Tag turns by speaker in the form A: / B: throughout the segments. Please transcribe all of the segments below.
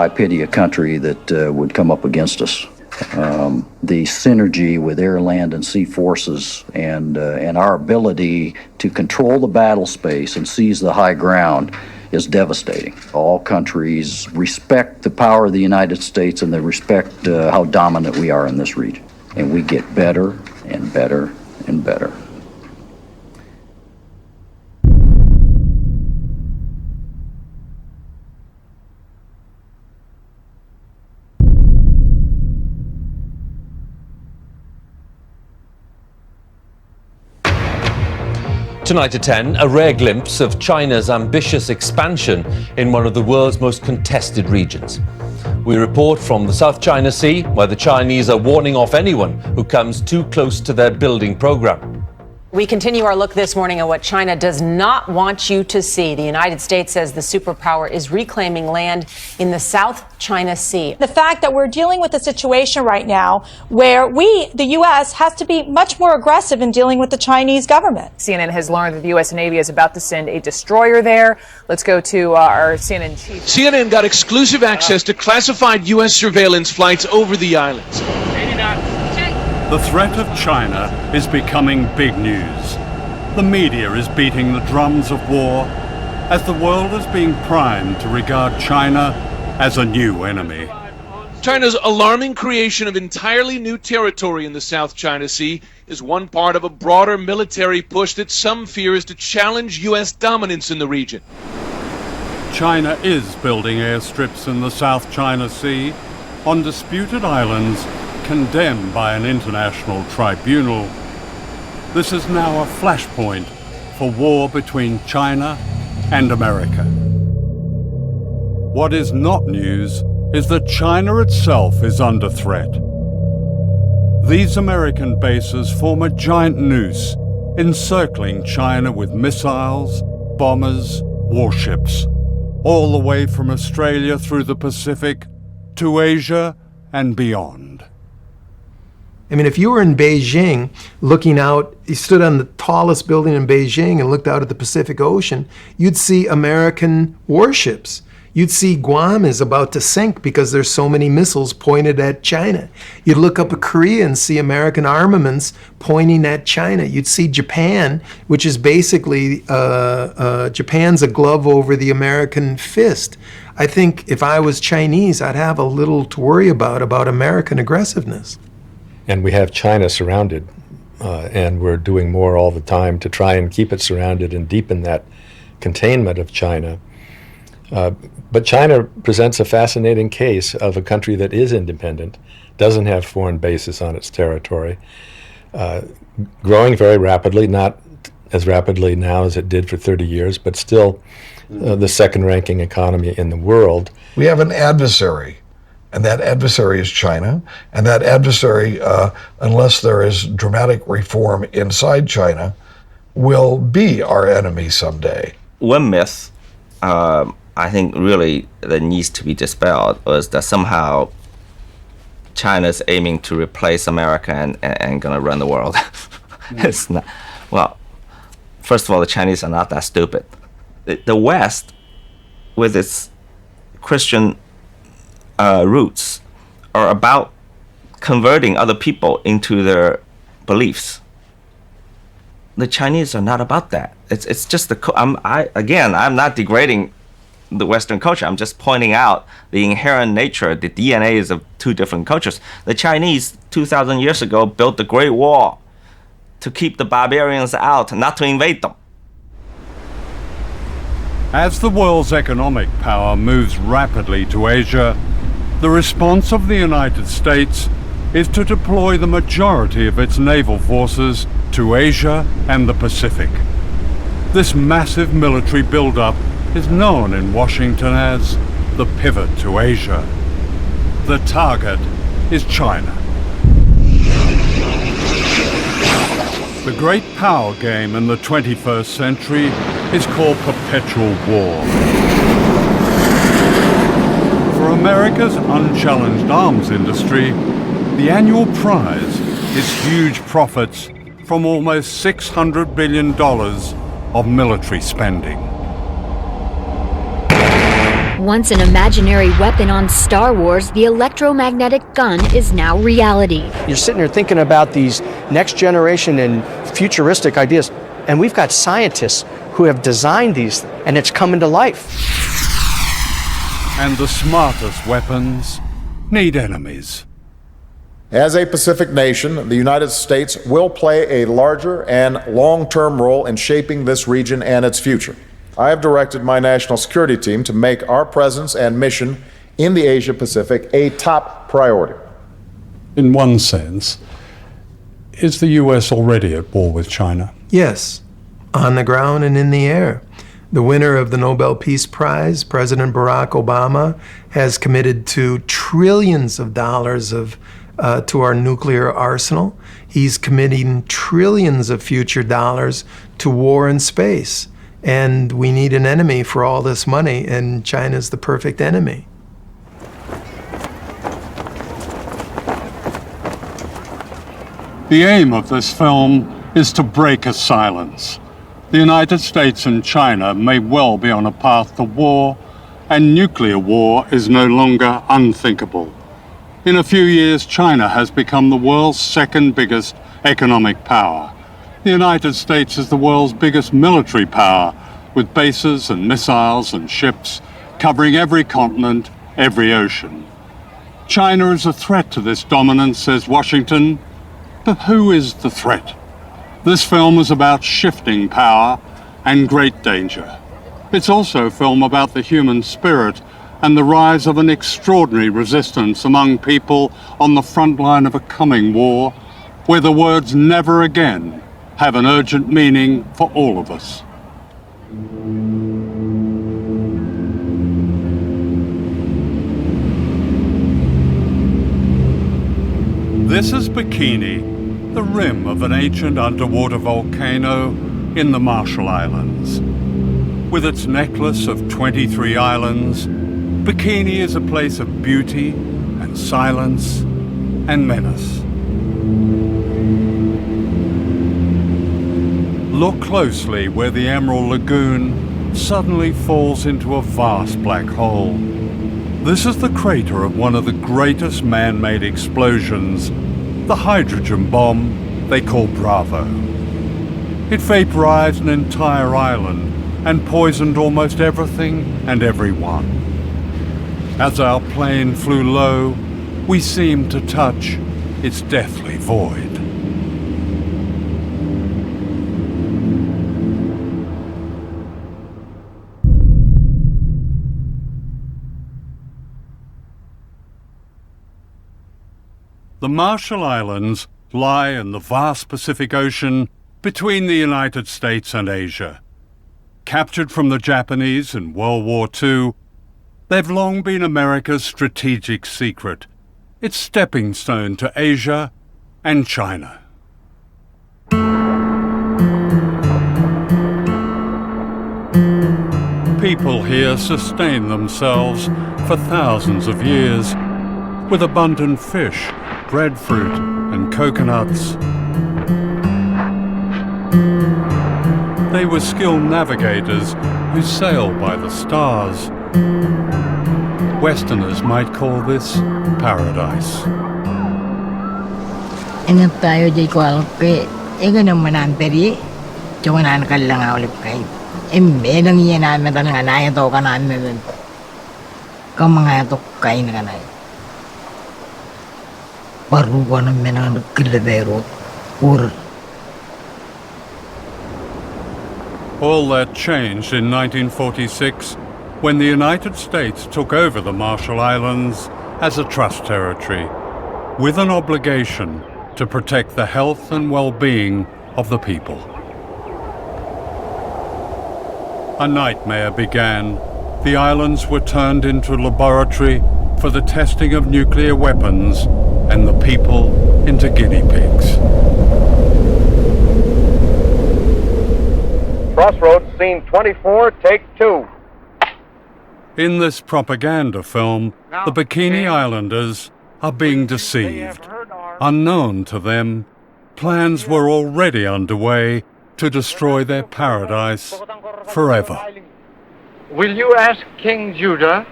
A: I pity a country that would come up against us. The synergy with air, land, and sea forces and our ability to control the battle space and seize the high ground is devastating. All countries respect the power of the United States and they respect how dominant we are in this region. And we get better and better and better.
B: Tonight at 10, a rare glimpse of China's ambitious expansion in one of the world's most contested regions. We report from the South China Sea, where the Chinese are warning off anyone who comes too close to their building program.
C: We continue our look this morning at what China does not want you to see. The United States says the superpower is reclaiming land in the South China Sea.
D: The fact that we're dealing with a situation right now where the U.S., has to be much more aggressive in dealing with the Chinese government.
E: CNN has learned that the U.S. Navy is about to send a destroyer there. Let's go to our CNN chief.
F: CNN got exclusive access to classified U.S. surveillance flights over the islands.
G: The threat of China is becoming big news. The media is beating the drums of war as the world is being primed to regard China as a new enemy.
F: China's alarming creation of entirely new territory in the South China Sea is one part of a broader military push that some fear is to challenge U.S. dominance in the region.
G: China is building airstrips in the South China Sea on disputed islands condemned by an international tribunal. This is now a flashpoint for war between China and America. What is not news is that China itself is under threat. These American bases form a giant noose encircling China with missiles, bombers, warships, all the way from Australia through the Pacific to Asia and beyond.
H: I mean, if you were in Beijing looking out, you stood on the tallest building in Beijing and looked out at the Pacific Ocean, you'd see American warships. You'd see Guam is about to sink because there's so many missiles pointed at China. You'd look up at Korea and see American armaments pointing at China. You'd see Japan, which is basically, Japan's a glove over the American fist. I think if I was Chinese, I'd have a little to worry about American aggressiveness.
I: And we have China surrounded, and we're doing more all the time to try and keep it surrounded and deepen that containment of China. But China presents a fascinating case of a country that is independent, doesn't have foreign bases on its territory, growing very rapidly, not as rapidly now as it did for 30 years, but still the second-ranking economy in the world.
J: We have an adversary. And that adversary is China. And that adversary, unless there is dramatic reform inside China, will be our enemy someday.
K: One myth, I think really that needs to be dispelled is that somehow China's aiming to replace America and gonna run the world. It's not. Well, first of all, the Chinese are not that stupid. The West, with its Christian roots, are about converting other people into their beliefs. The Chinese are not about that. It's just I'm not degrading the Western culture. I'm just pointing out the inherent nature, the DNAs of two different cultures. The Chinese 2,000 years ago built the Great Wall to keep the barbarians out, not to invade them.
G: As the world's economic power moves rapidly to Asia, the response of the United States is to deploy the majority of its naval forces to Asia and the Pacific. This massive military buildup is known in Washington as the pivot to Asia. The target is China. The great power game in the 21st century is called perpetual war. For America's unchallenged arms industry, the annual prize is huge profits from almost $600 billion of military spending.
L: Once an imaginary weapon on Star Wars, the electromagnetic gun is now reality.
M: You're sitting there thinking about these next generation and futuristic ideas, and we've got scientists who have designed these, and it's coming to life.
G: And the smartest weapons need enemies.
N: As a Pacific nation, the United States will play a larger and long-term role in shaping this region and its future. I have directed my national security team to make our presence and mission in the Asia-Pacific a top priority.
G: In one sense, is the US already at war with China?
H: Yes, on the ground and in the air. The winner of the Nobel Peace Prize, President Barack Obama, has committed to trillions of dollars to our nuclear arsenal. He's committing trillions of future dollars to war in space. And we need an enemy for all this money, and China's the perfect enemy.
G: The aim of this film is to break a silence. The United States and China may well be on a path to war, and nuclear war is no longer unthinkable. In a few years, China has become the world's second biggest economic power. The United States is the world's biggest military power, with bases and missiles and ships covering every continent, every ocean. China is a threat to this dominance, says Washington. But who is the threat? This film is about shifting power and great danger. It's also a film about the human spirit and the rise of an extraordinary resistance among people on the front line of a coming war, where the words "never again" have an urgent meaning for all of us. This is Bikini, the rim of an ancient underwater volcano in the Marshall Islands. With its necklace of 23 islands, Bikini is a place of beauty and silence and menace. Look closely where the Emerald Lagoon suddenly falls into a vast black hole. This is the crater of one of the greatest man-made explosions, the hydrogen bomb they call Bravo. It vaporized an entire island and poisoned almost everything and everyone. As our plane flew low, we seemed to touch its deathly void. The Marshall Islands lie in the vast Pacific Ocean between the United States and Asia. Captured from the Japanese in World War II, they've long been America's strategic secret, its stepping stone to Asia and China. People here sustain themselves for thousands of years with abundant fish, breadfruit, and coconuts. They were skilled navigators who sailed by the stars. Westerners might call this paradise.
O: Ingat tayo di kualke, naman anteri, cuman ka lang ulip kayo. Medang iyan namin nga na ito ka namin. Mga ito kayo na kanay. Paruwa namin ang nagkiladero.
G: All that changed in 1946 when the United States took over the Marshall Islands as a trust territory, with an obligation to protect the health and well-being of the people. A nightmare began. The islands were turned into a laboratory for the testing of nuclear weapons and the people into guinea pigs.
P: Crossroads, scene 24, take 2.
G: In this propaganda film, the Bikini Islanders are being deceived. Unknown to them, plans were already underway to destroy their paradise forever.
P: Will you ask King Judah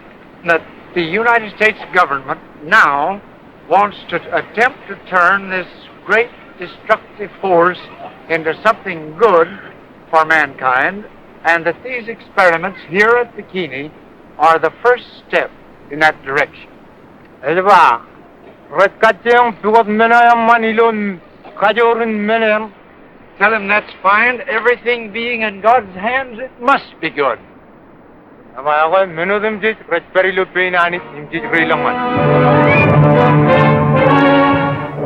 P: that the United States government now wants to attempt to turn this great destructive force into something good for mankind, and that these experiments here at Bikini are the first step in that direction. Tell him that's fine. Everything being in God's hands, it must be good.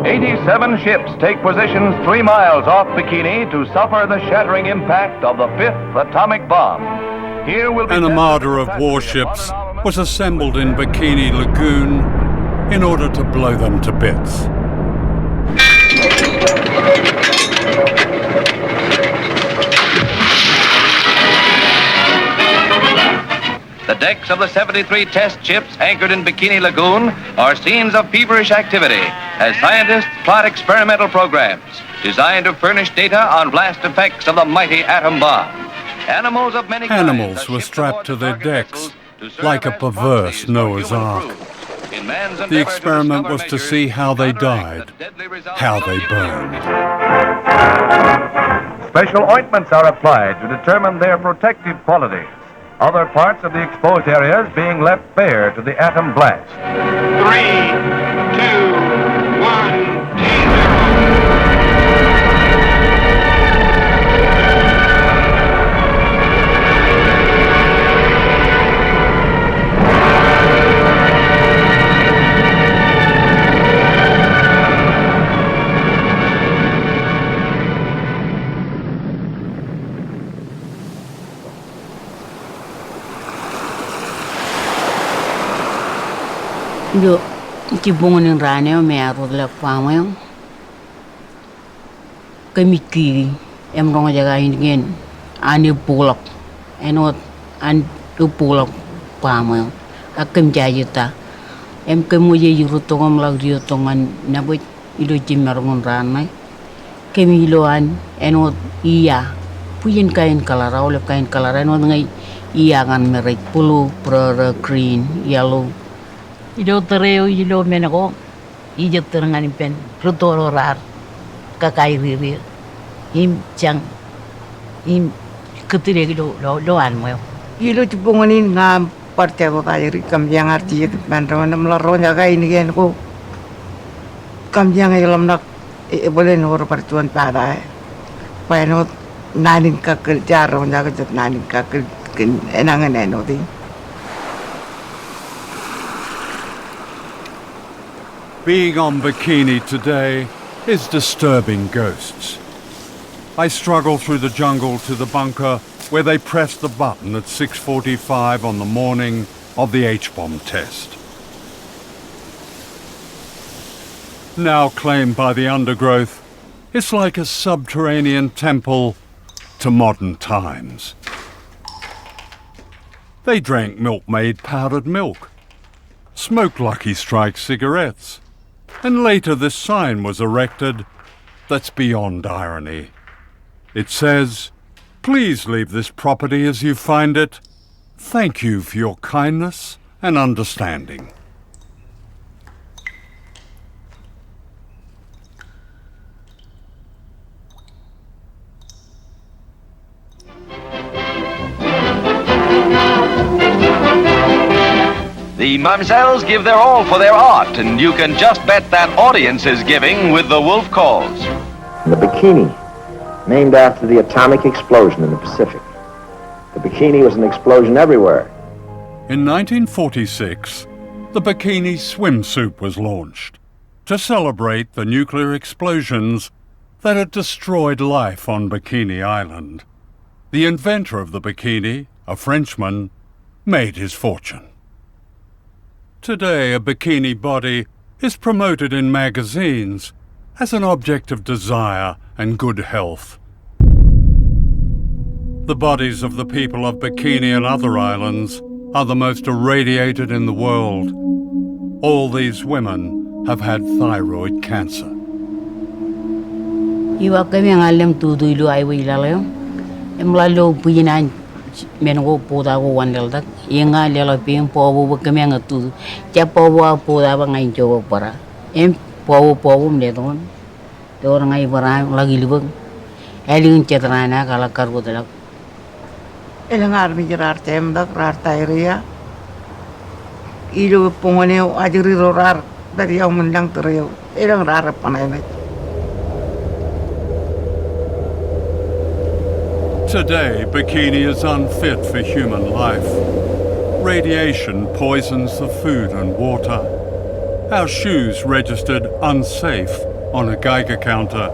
Q: 87 ships take positions 3 miles off Bikini to suffer the shattering impact of the 5th atomic bomb. Here will be
G: An armada of warships was assembled in Bikini Lagoon in order to blow them to bits.
Q: The decks of the 73 test ships anchored in Bikini Lagoon are scenes of feverish activity as scientists plot experimental programs designed to furnish data on blast effects of the mighty atom bomb. Animals of many kinds
G: Animals were strapped to their decks like a perverse Noah's Ark. The experiment was to see how they died, how they burned.
Q: Special ointments are applied to determine their protective qualities. Other parts of the exposed areas being left bare to the atom blast.
P: 3, 2, 1.
O: Yo ci bongonin rane me aro la kwamo kami ki em ronga jaga ingen ani pulak enot an tu pulak kwamo akem jayita em kemo ye yuru tongom lag dio tongan nabut ido jimarngon ranai kemi loan enot iya puyen kain kalara ole kain kalara enot ngai iya kan merek pulu pro green yellow Ido tereo ilo menako ijo terangani pen rutoro rar kakai riri im chang im ketire gido lo an mo ilo cipungani ngam parte ko kayri kam yang arti bantaman melaro jaga ini kan ko kam yang ilom nak boleh nor pertuan pada paino nanin ka kerja ro jaga jat nanin ka enangan enoti
G: Being on Bikini today is disturbing ghosts. I struggle through the jungle to the bunker where they pressed the button at 6:45 on the morning of the H-bomb test. Now claimed by the undergrowth, it's like a subterranean temple to modern times. They drank milk-made powdered milk, smoked Lucky Strike cigarettes, and later this sign was erected that's beyond irony. It says, "Please leave this property as you find it. Thank you for your kindness and understanding."
Q: The Mamsells give their all for their art, and you can just bet that audience is giving with the wolf calls.
R: The Bikini, named after the atomic explosion in the Pacific. The Bikini was an explosion everywhere.
G: In 1946, the Bikini swimsuit was launched to celebrate the nuclear explosions that had destroyed life on Bikini Island. The inventor of the Bikini, a Frenchman, made his fortune. Today, a bikini body is promoted in magazines as an object of desire and good health. The bodies of the people of Bikini and other islands are the most irradiated in the world. All these women have had thyroid cancer.
O: Iwa kami ang alam tudo ilo ay wilalay. Emlalo puyinan mengo poda go wandel dak yenga lela ping pobu kemeng tu ja pobu poda ba ngai jo para em pobu le don te orang ngai bara lagi libeng elin cetrana kala karbo dak elangar mi jerar tem dak rar tairia ilu pongone ajuri rorar dari yang mendang tereu elang rar panai.
G: Today, Bikini is unfit for human life. Radiation poisons the food and water. Our shoes registered unsafe on a Geiger counter.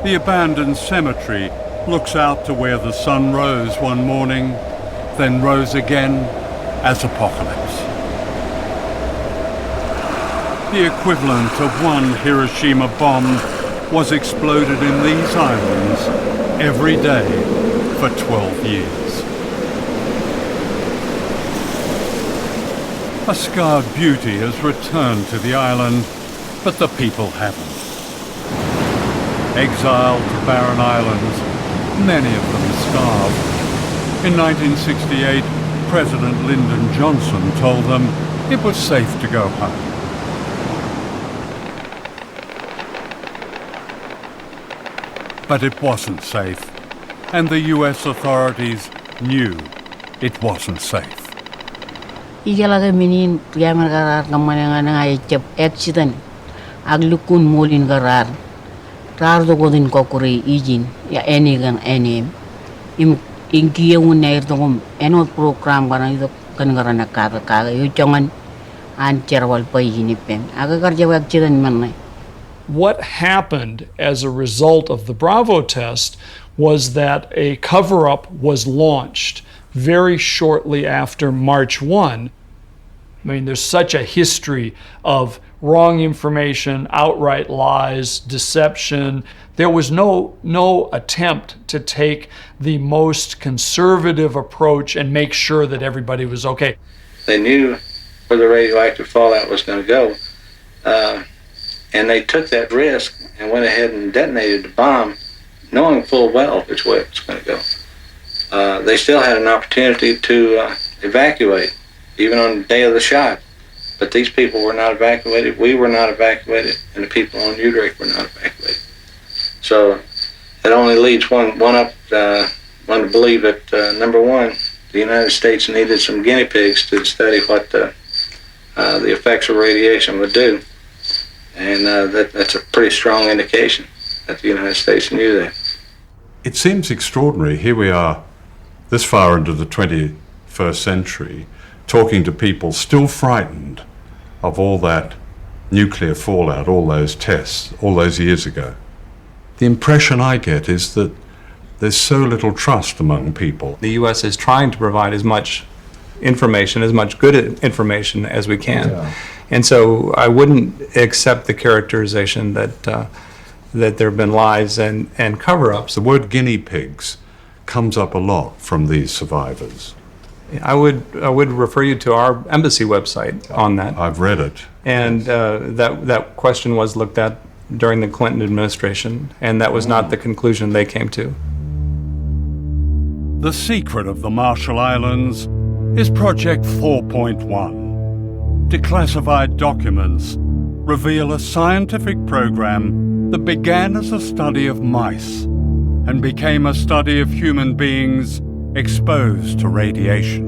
G: The abandoned cemetery looks out to where the sun rose one morning, then rose again as apocalypse. The equivalent of one Hiroshima bomb was exploded in these islands every day for 12 years. A scarred beauty has returned to the island, but the people haven't. Exiled to barren islands, many of them starve. In 1968, President Lyndon Johnson told them it was safe to go home. But it wasn't safe, and the US authorities knew it wasn't safe.
O: Ijalaga minin priamar garar kamana nga echep accident aglukun molin garar rar do godin kokuri ijin ya enigan enim im inkiye unair tongom enot program bana ido kan garana kaga yo chongan an cherwal payini pen aga garja accident manne.
S: What happened as a result of the Bravo test was that a cover-up was launched very shortly after March 1. I mean, there's such a history of wrong information, outright lies, deception. There was no attempt to take the most conservative approach and make sure that everybody was okay.
T: They knew where the radioactive fallout was going to go. And they took that risk and went ahead and detonated the bomb, knowing full well which way it was going to go. They still had an opportunity to evacuate, even on the day of the shot. But these people were not evacuated, we were not evacuated, and the people on Utrecht were not evacuated. So it only leads one to believe that, number one, the United States needed some guinea pigs to study what the effects of radiation would do. And that's a pretty strong indication that the United States knew that.
G: It seems extraordinary. Here we are, this far into the 21st century, talking to people still frightened of all that nuclear fallout, all those tests, all those years ago. The impression I get is that there's so little trust among people.
U: The U.S. is trying to provide as much information, as much good information as we can. Yeah. And so I wouldn't accept the characterization that there have been lies and cover-ups.
G: The word guinea pigs comes up a lot from these survivors.
U: I would refer you to our embassy website on that.
G: I've read it.
U: And that question was looked at during the Clinton administration, and that was not the conclusion they came to.
G: The secret of the Marshall Islands is Project 4.1. Declassified documents reveal a scientific program that began as a study of mice and became a study of human beings exposed to radiation.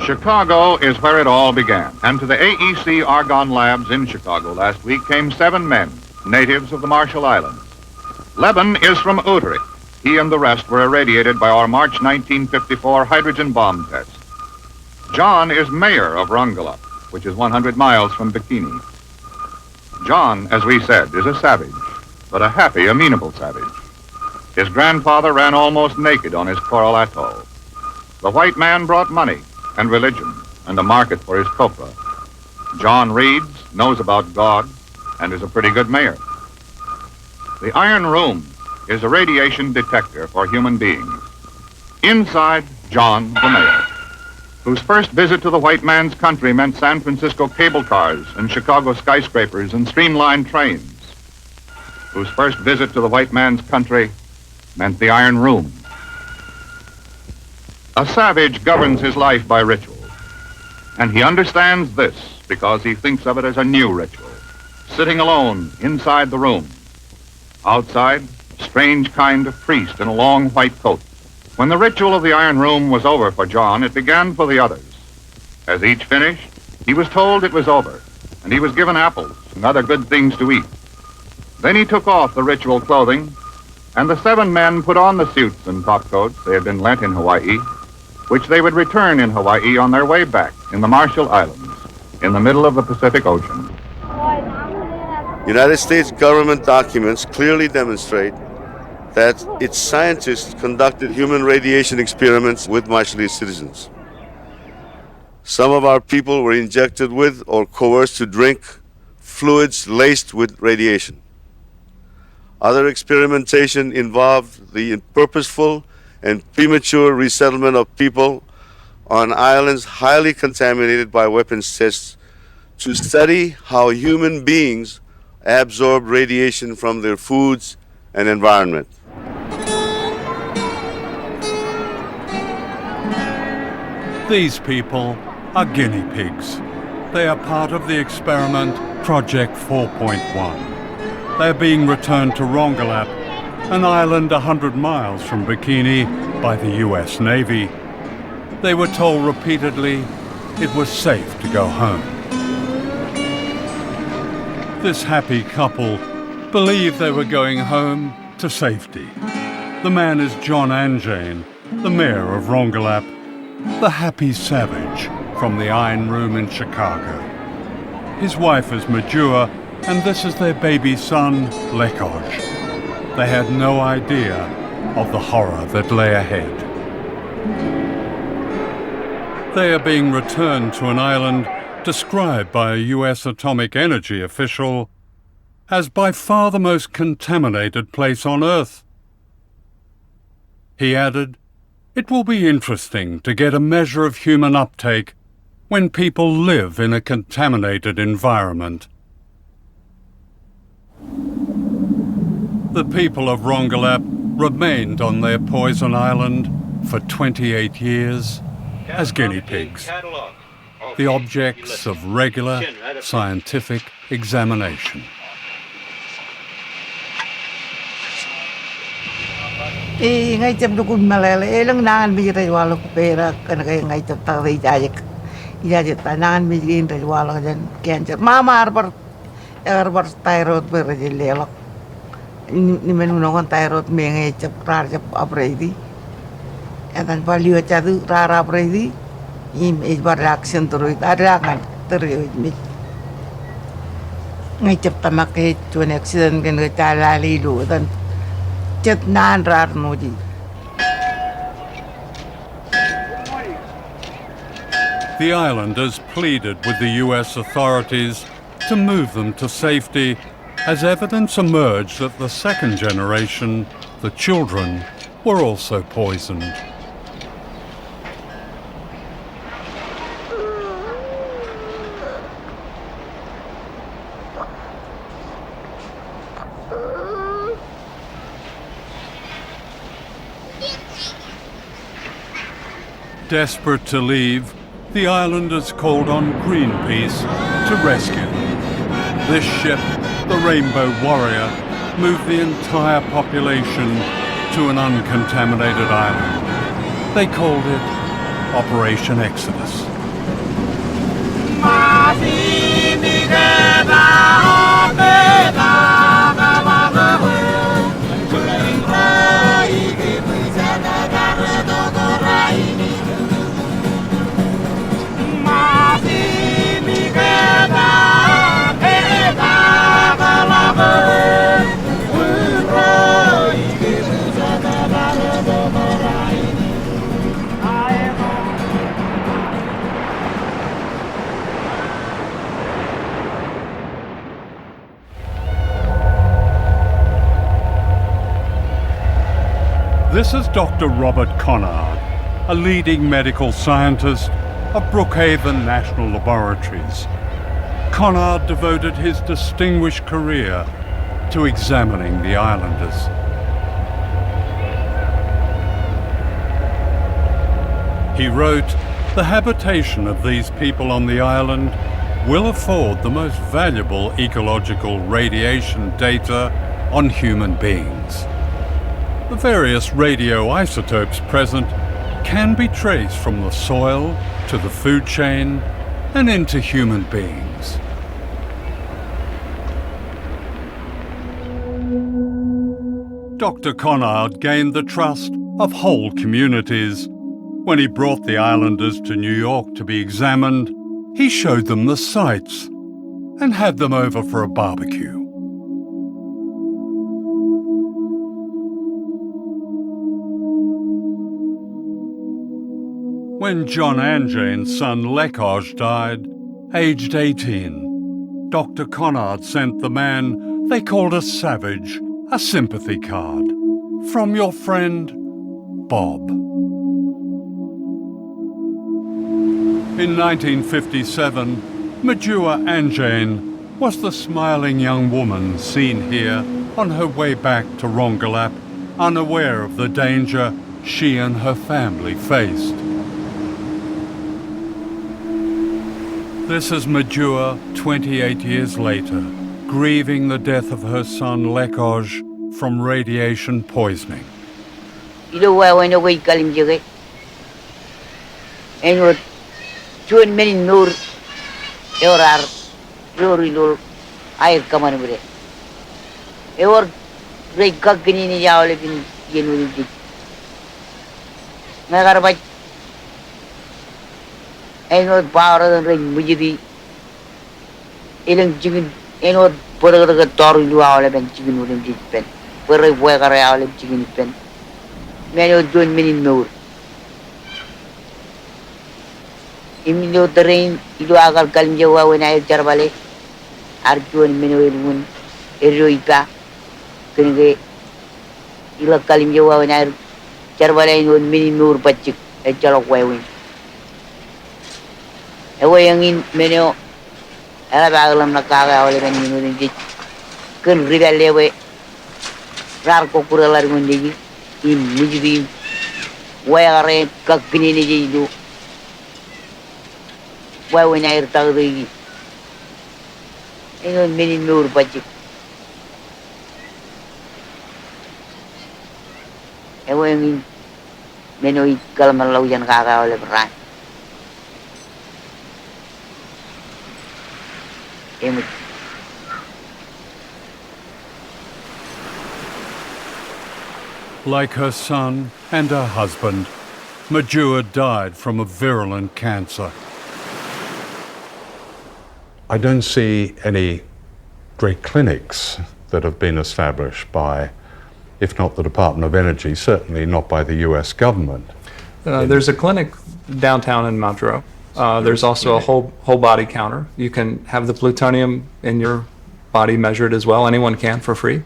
V: Chicago is where it all began, and to the AEC Argonne Labs in Chicago last week came 7 men, natives of the Marshall Islands. Leben is from Utrecht. He and the rest were irradiated by our March 1954 hydrogen bomb test. John is mayor of Rungala, which is 100 miles from Bikini. John, as we said, is a savage, but a happy, amenable savage. His grandfather ran almost naked on his coral atoll. The white man brought money and religion and a market for his copra. John reads, knows about God, and is a pretty good mayor. The Iron Room is a radiation detector for human beings. Inside, John, the mayor, whose first visit to the white man's country meant San Francisco cable cars and Chicago skyscrapers and streamlined trains, whose first visit to the white man's country meant the Iron Room. A savage governs his life by ritual. And he understands this because he thinks of it as a new ritual. Sitting alone inside the room. Outside, a strange kind of priest in a long white coat. When the ritual of the Iron Room was over for John, it began for the others. As each finished, he was told it was over, and he was given apples and other good things to eat. Then he took off the ritual clothing, and the 7 men put on the suits and topcoats they had been lent in Hawaii, which they would return in Hawaii on their way back in the Marshall Islands, in the middle of the Pacific Ocean.
A: United States government documents clearly demonstrate that its scientists conducted human radiation experiments with Marshallese citizens. Some of our people were injected with or coerced to drink fluids laced with radiation. Other experimentation involved the purposeful and premature resettlement of people on islands highly contaminated by weapons tests to study how human beings absorb radiation from their foods and environment.
G: These people are guinea pigs. They are part of the experiment Project 4.1. They are being returned to Rongelap, an island 100 miles from Bikini, by the US Navy. They were told repeatedly it was safe to go home. This happy couple believed they were going home to safety. The man is John and Jane, the mayor of Rongelap, the happy savage from the Iron Room in Chicago. His wife is Majua, and this is their baby son, Lekoj. They had no idea of the horror that lay ahead. They are being returned to an island described by a US atomic energy official as by far the most contaminated place on Earth. He added, "It will be interesting to get a measure of human uptake when people live in a contaminated environment." The people of Rongelap remained on their poison island for 28 years as guinea pigs, the objects of regular scientific examination.
O: Ngay chập dukun malala lang nangan bijay wala ko pera kana kay ngay chap ta ijajik nangan bijay rin wala jan cancer mama arbar thyroid pera jilelak ni menunong thyroid me ngay chap rar chap apredi etan value chadu rar apredi im bar reaction turuit adakan turuit mi ngay chap tamak ke chun accident kan chala lilu tan chet nan rar noji.
G: The islanders pleaded with the US authorities to move them to safety as evidence emerged that the second generation, the children, were also poisoned. Desperate to leave, the islanders called on Greenpeace to rescue them. This ship, the Rainbow Warrior, moved the entire population to an uncontaminated island. They called it Operation Exodus. This is Dr. Robert Conard, a leading medical scientist of Brookhaven National Laboratories. Conard devoted his distinguished career to examining the islanders. He wrote, "The habitation of these people on the island will afford the most valuable ecological radiation data on human beings. The various radioisotopes present can be traced from the soil to the food chain and into human beings." Dr. Conard gained the trust of whole communities. When he brought the islanders to New York to be examined, he showed them the sights and had them over for a barbecue. When John Anjane's son Lekoj died, aged 18, Dr. Conard sent the man they called a savage a sympathy card from your friend, Bob. In 1957, Majua Anjane was the smiling young woman seen here on her way back to Rongelap, unaware of the danger she and her family faced. This is Majua 28 years later, grieving the death of her son Lekoj from radiation poisoning.
B: Tuan meni nur eurar rurilul air kaman bre eor rei gagni ni jawle bin yenu di nagar baj eno power rei mujidi ilang jigin eno podaga toru lu awle ben jigin ulim di pen pore boy kare awle jigin pen meni tuan meni nur Imilo terrain ilu agar kalim jawa when I jarbale arjuan minuun eroika kenge ila kalim jawa when I jarbale nun mini nur pacik e jalok wewin ewe yang in menyo era bagalam nakaga awale ben minuun di kun rivale we rar ko kuralar ngundi in mujidi wayare kakini ni jidu why when I tell the many nur budget. And when many Kalamalau and Gaga will run.
G: Like her son and her husband, Majua died from a virulent cancer. I don't see any great clinics that have been established by, if not the Department of Energy, certainly not by the US government.
U: There's a clinic downtown in Madro. There's also a whole body counter. You can have the plutonium in your body measured as well. Anyone can for free.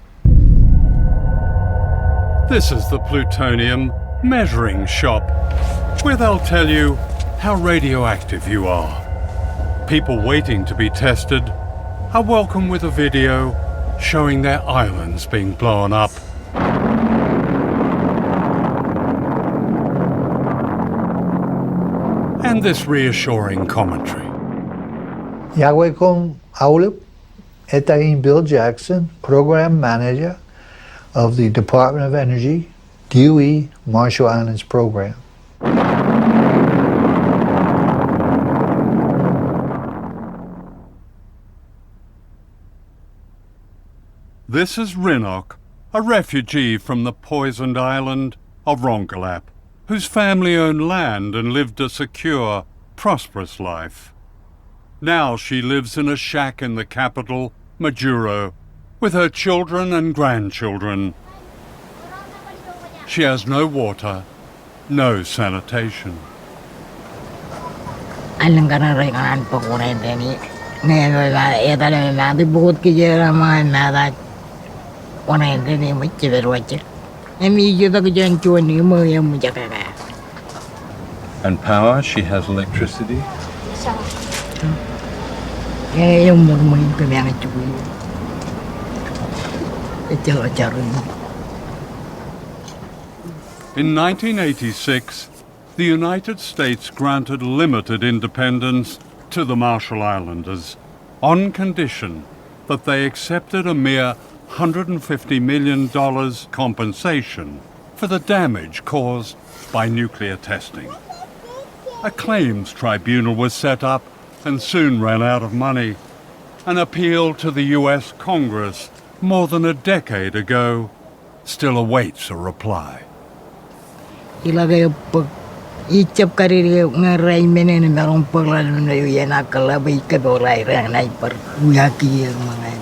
G: This is the plutonium measuring shop, where they'll tell you how radioactive you are. People waiting to be tested are welcome with a video showing their islands being blown up. And this reassuring commentary.
C: Yagwekon Aulip, Etayin Bill Jackson, Program Manager of the Department of Energy, DOE Marshall Islands Program.
G: This is Rinok, a refugee from the poisoned island of Rongelap, whose family owned land and lived a secure, prosperous life. Now she lives in a shack in the capital, Majuro, with her children and grandchildren. She has no water, no sanitation.
W: And power, she has electricity?
G: In 1986, the United States granted limited independence to the Marshall Islanders on condition that they accepted a mere $150 million compensation for the damage caused by nuclear testing. A claims tribunal was set up and soon ran out of money. An appeal to the US Congress more than a decade ago still awaits a reply.
O: Icap karir ngarai menen merong perlalu na yu yana kalabai kadorai rang nai per uyaki mangai.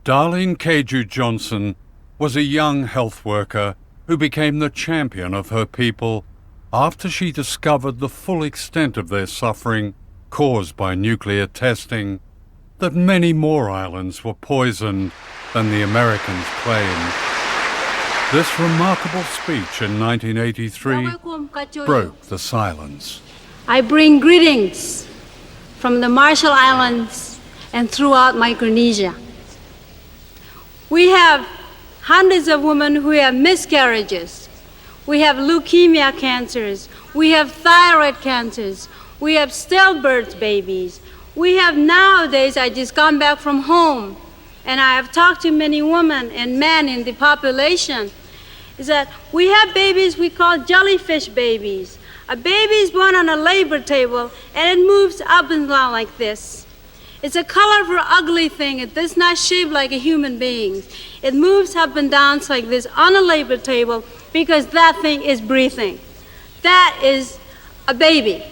G: Darlene Keju Johnson was a young health worker who became the champion of her people after she discovered the full extent of their suffering caused by nuclear testing, that many more islands were poisoned than the Americans claimed. This remarkable speech in 1983 broke the silence.
D: I bring greetings from the Marshall Islands and throughout Micronesia. We have hundreds of women who have miscarriages. We have leukemia cancers. We have thyroid cancers. We have stillbirth babies. We have nowadays, I just come back from home, and I have talked to many women and men in the population, is that we have babies we call jellyfish babies. A baby is born on a labor table, and it moves up and down like this. It's a colorful, ugly thing. It does not shape like a human being. It moves up and down like this on a labor table because that thing is breathing. That is a baby.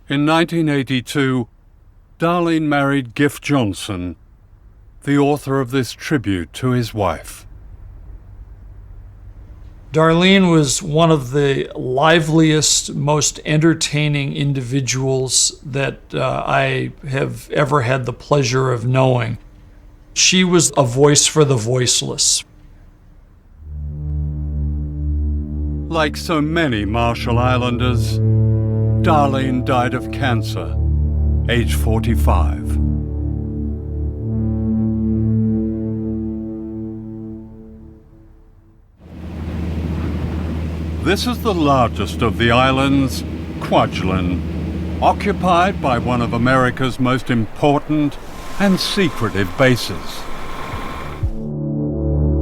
G: In 1982, Darlene married Gift Johnson, the author of this tribute to his wife.
S: Darlene was one of the liveliest, most entertaining individuals that I have ever had the pleasure of knowing. She was a voice for the voiceless.
G: Like so many Marshall Islanders, Darlene died of cancer, age 45. This is the largest of the islands, Kwajalein, occupied by one of America's most important and secretive bases.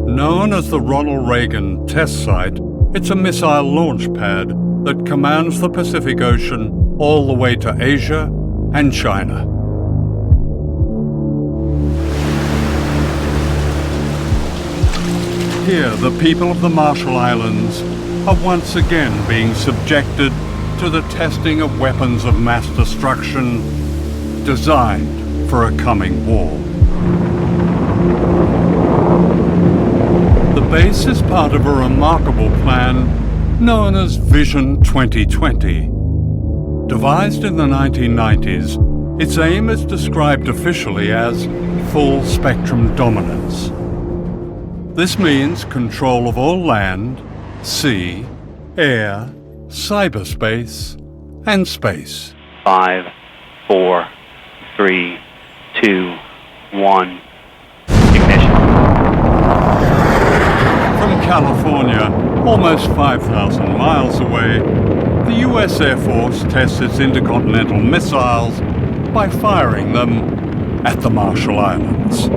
G: Known as the Ronald Reagan Test Site, it's a missile launch pad that commands the Pacific Ocean all the way to Asia and China. Here, the people of the Marshall Islands are once again being subjected to the testing of weapons of mass destruction designed for a coming war. The base is part of a remarkable plan known as Vision 2020. Devised in the 1990s, its aim is described officially as full spectrum dominance. This means control of all land, sea, air, cyberspace, and space.
E: 5, 4, 3, 2, 1, ignition.
G: From California, almost 5,000 miles away, the US Air Force tests its intercontinental missiles by firing them at the Marshall Islands.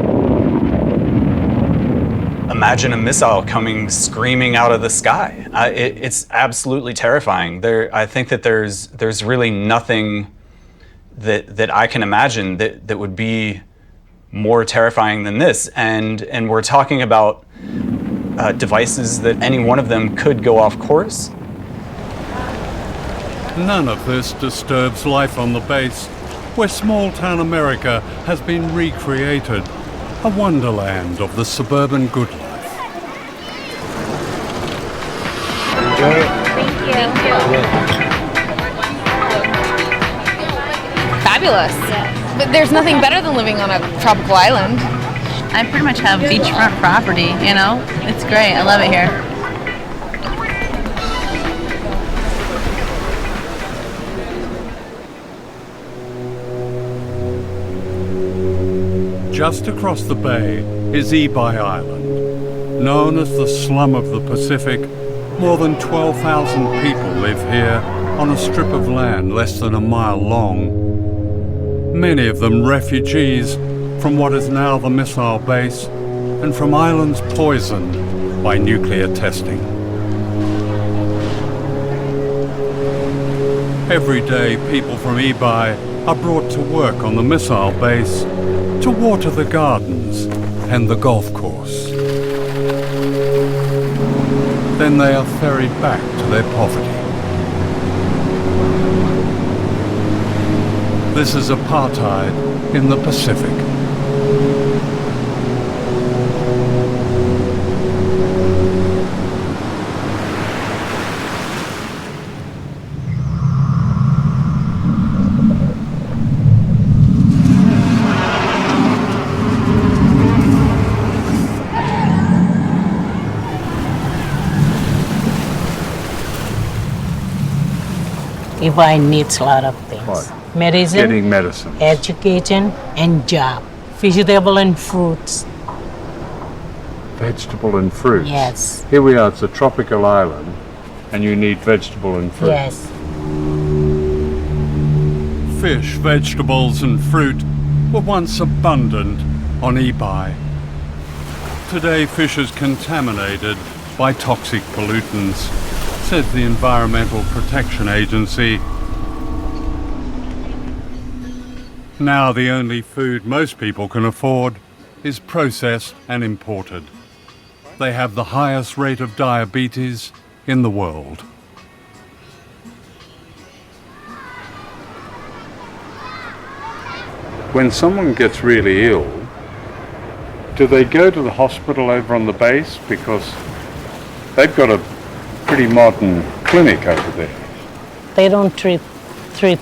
F: Imagine a missile coming screaming out of the sky. It's absolutely terrifying. I think that there's really nothing that I can imagine that would be more terrifying than this. And we're talking about devices that any one of them could go off course.
G: None of this disturbs life on the base, where small-town America has been recreated, a wonderland of the suburban good life.
X: Fabulous. But there's nothing better than living on a tropical island.
Y: I pretty much have beachfront property, you know? It's great. I love it here.
G: Just across the bay is Ebi Island. Known as the slum of the Pacific, more than 12,000 people live here on a strip of land less than a mile long. Many of them refugees from what is now the missile base and from islands poisoned by nuclear testing. Every day, people from Ebi are brought to work on the missile base to water the gardens and the golf course. Then they are ferried back to their poverty. This is apartheid in the Pacific.
O: Ebi needs a lot of things.
W: What?
O: Medicine,
W: Getting medicine.
O: education, and job. Vegetable and fruits.
W: Vegetable and fruits.
O: Yes.
W: Here we are, it's a tropical island, and you need vegetable and fruit.
O: Yes.
G: Fish, vegetables and fruit were once abundant on Ebi. Today fish is contaminated by toxic pollutants, says the Environmental Protection Agency. Now the only food most people can afford is processed and imported. They have the highest rate of diabetes in the world.
W: When someone gets really ill, do they go to the hospital over on the base? Because they've got a pretty modern clinic over there.
O: They don't treat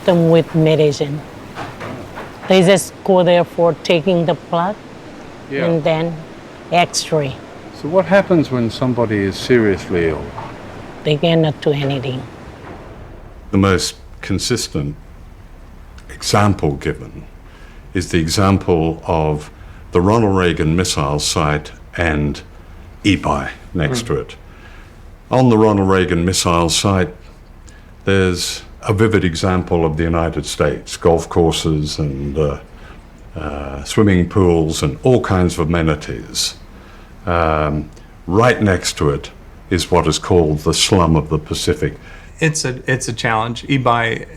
O: them with medicine. They just go there for taking the blood and then x-ray.
W: So what happens when somebody is seriously ill?
O: They cannot do anything.
I: The most consistent example given is the example of the Ronald Reagan missile site and Ebi next to it. On the Ronald Reagan missile site, there's a vivid example of the United States, golf courses and swimming pools and all kinds of amenities. Right next to it is what is called the slum of the Pacific.
U: It's a challenge. Ebi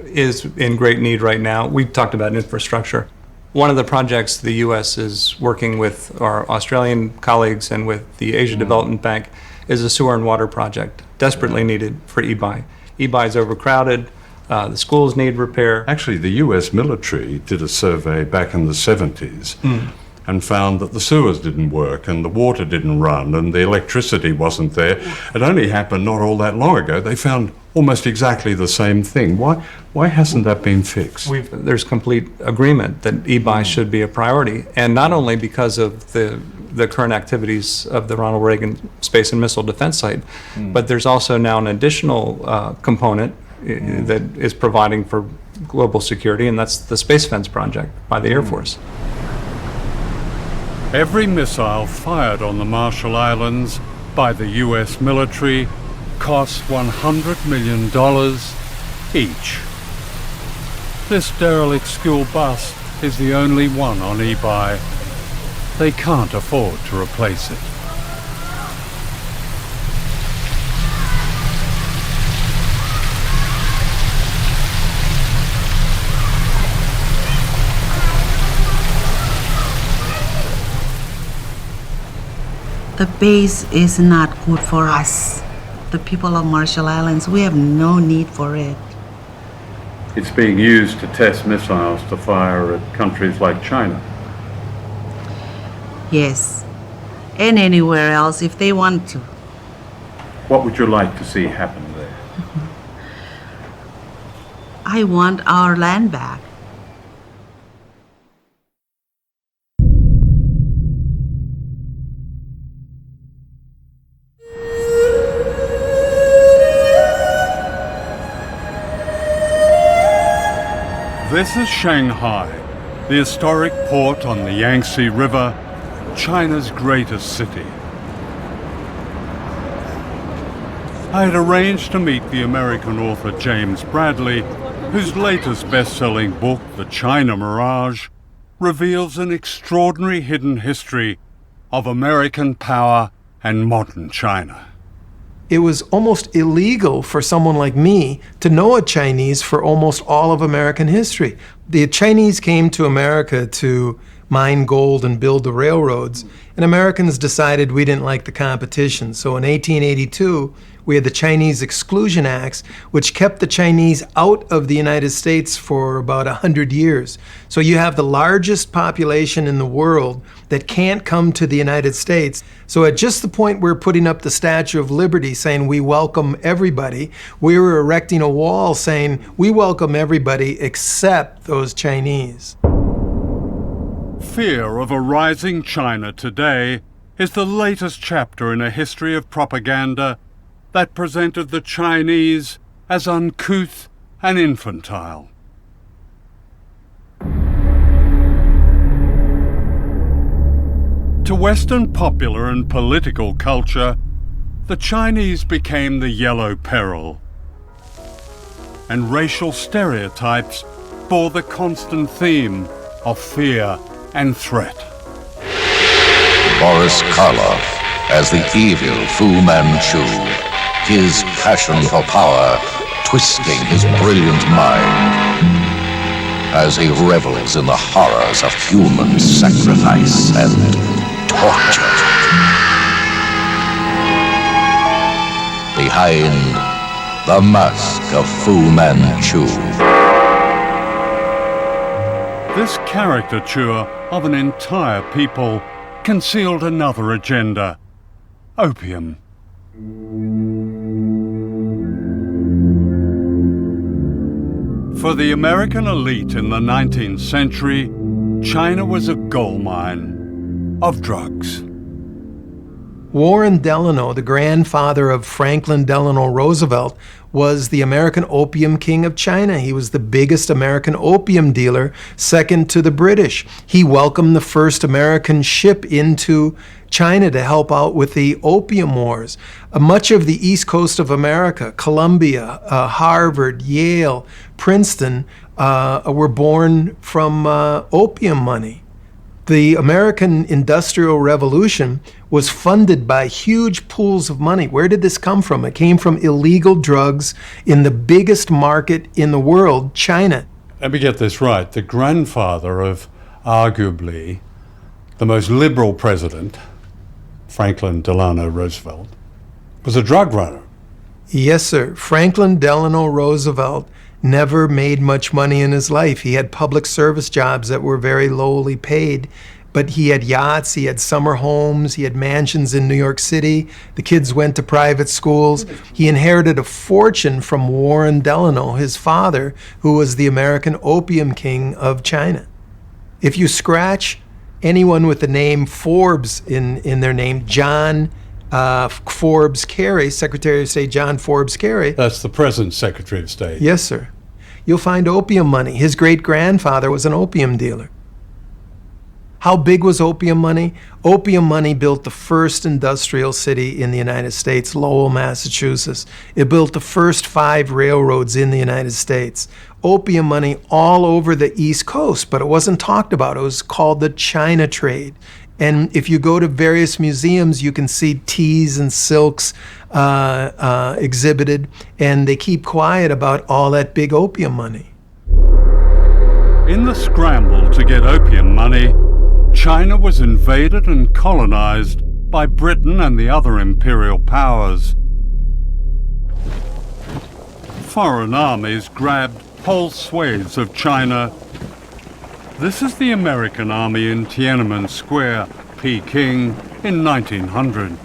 U: is in great need right now. We've talked about infrastructure. One of the projects the U.S. is working with our Australian colleagues and with the Asia Development Bank is a sewer and water project, desperately needed for Ebi. Ebi is overcrowded. The schools need repair.
I: Actually, the U.S. military did a survey back in the 70s and found that the sewers didn't work and the water didn't run and the electricity wasn't there. It only happened not all that long ago. They found almost exactly the same thing. Why hasn't that been fixed?
U: There's complete agreement that Ebi should be a priority, and not only because of the current activities of the Ronald Reagan Space and Missile Defense Site, but there's also now an additional component that is providing for global security, and that's the Space Fence project by the Air Force.
G: Every missile fired on the Marshall Islands by the U.S. military costs $100 million each. This derelict school bus is the only one on Ebi. They can't afford to replace it.
J: The base is not good for us. The people of Marshall Islands, we have no need for it.
W: It's being used to test missiles to fire at countries like China.
J: Yes, and anywhere else if they want to.
W: What would you like to see happen there?
J: I want our land back.
G: This is Shanghai, the historic port on the Yangtze River, China's greatest city. I had arranged to meet the American author James Bradley, whose latest best-selling book, The China Mirage, reveals an extraordinary hidden history of American power and modern China.
H: It was almost illegal for someone like me to know a Chinese for almost all of American history. The Chinese came to America to mine gold and build the railroads, and Americans decided we didn't like the competition. So in 1882, we had the Chinese Exclusion Acts, which kept the Chinese out of the United States for about 100 years. So you have the largest population in the world that can't come to the United States. So at just the point we're putting up the Statue of Liberty saying we welcome everybody, we were erecting a wall saying we welcome everybody except those Chinese.
G: Fear of a rising China today is the latest chapter in a history of propaganda that presented the Chinese as uncouth and infantile. To Western popular and political culture, the Chinese became the yellow peril, and racial stereotypes bore the constant theme of fear and threat.
K: Boris Karloff as the evil Fu Manchu, his passion for power twisting his brilliant mind as he revels in the horrors of human sacrifice and torture. Behind the mask of Fu Manchu.
G: This caricature of an entire people concealed another agenda: opium. For the American elite in the 19th century, China was a goldmine of drugs.
H: Warren Delano, the grandfather of Franklin Delano Roosevelt, was the American opium king of China. He was the biggest American opium dealer, second to the British. He welcomed the first American ship into China to help out with the opium wars. Much of the east coast of America, Columbia, Harvard, Yale, Princeton, were born from opium money. The American Industrial Revolution was funded by huge pools of money. Where did this come from? It came from illegal drugs in the biggest market in the world, China.
G: Let me get this right. The grandfather of arguably the most liberal president, Franklin Delano Roosevelt, was a drug runner.
H: Yes, sir. Franklin Delano Roosevelt never made much money in his life. He had public service jobs that were very lowly paid, but he had yachts, he had summer homes, he had mansions in New York City. The kids went to private schools. He inherited a fortune from Warren Delano, his father, who was the American opium king of China. If you scratch anyone with the name Forbes in their name, John Forbes Carey, Secretary of State John Forbes Carey.
G: That's the present Secretary of State.
H: Yes, sir. You'll find opium money. His great-grandfather was an opium dealer. How big was opium money? Opium money built the first industrial city in the United States, Lowell, Massachusetts. It built the first 5 railroads in the United States. Opium money all over the East Coast, but it wasn't talked about. It was called the China trade. And if you go to various museums, you can see teas and silks exhibited, and they keep quiet about all that big opium money.
G: In the scramble to get opium money, China was invaded and colonized by Britain and the other imperial powers. Foreign armies grabbed whole swathes of China. This is the American army in Tiananmen Square, Peking, in 1900.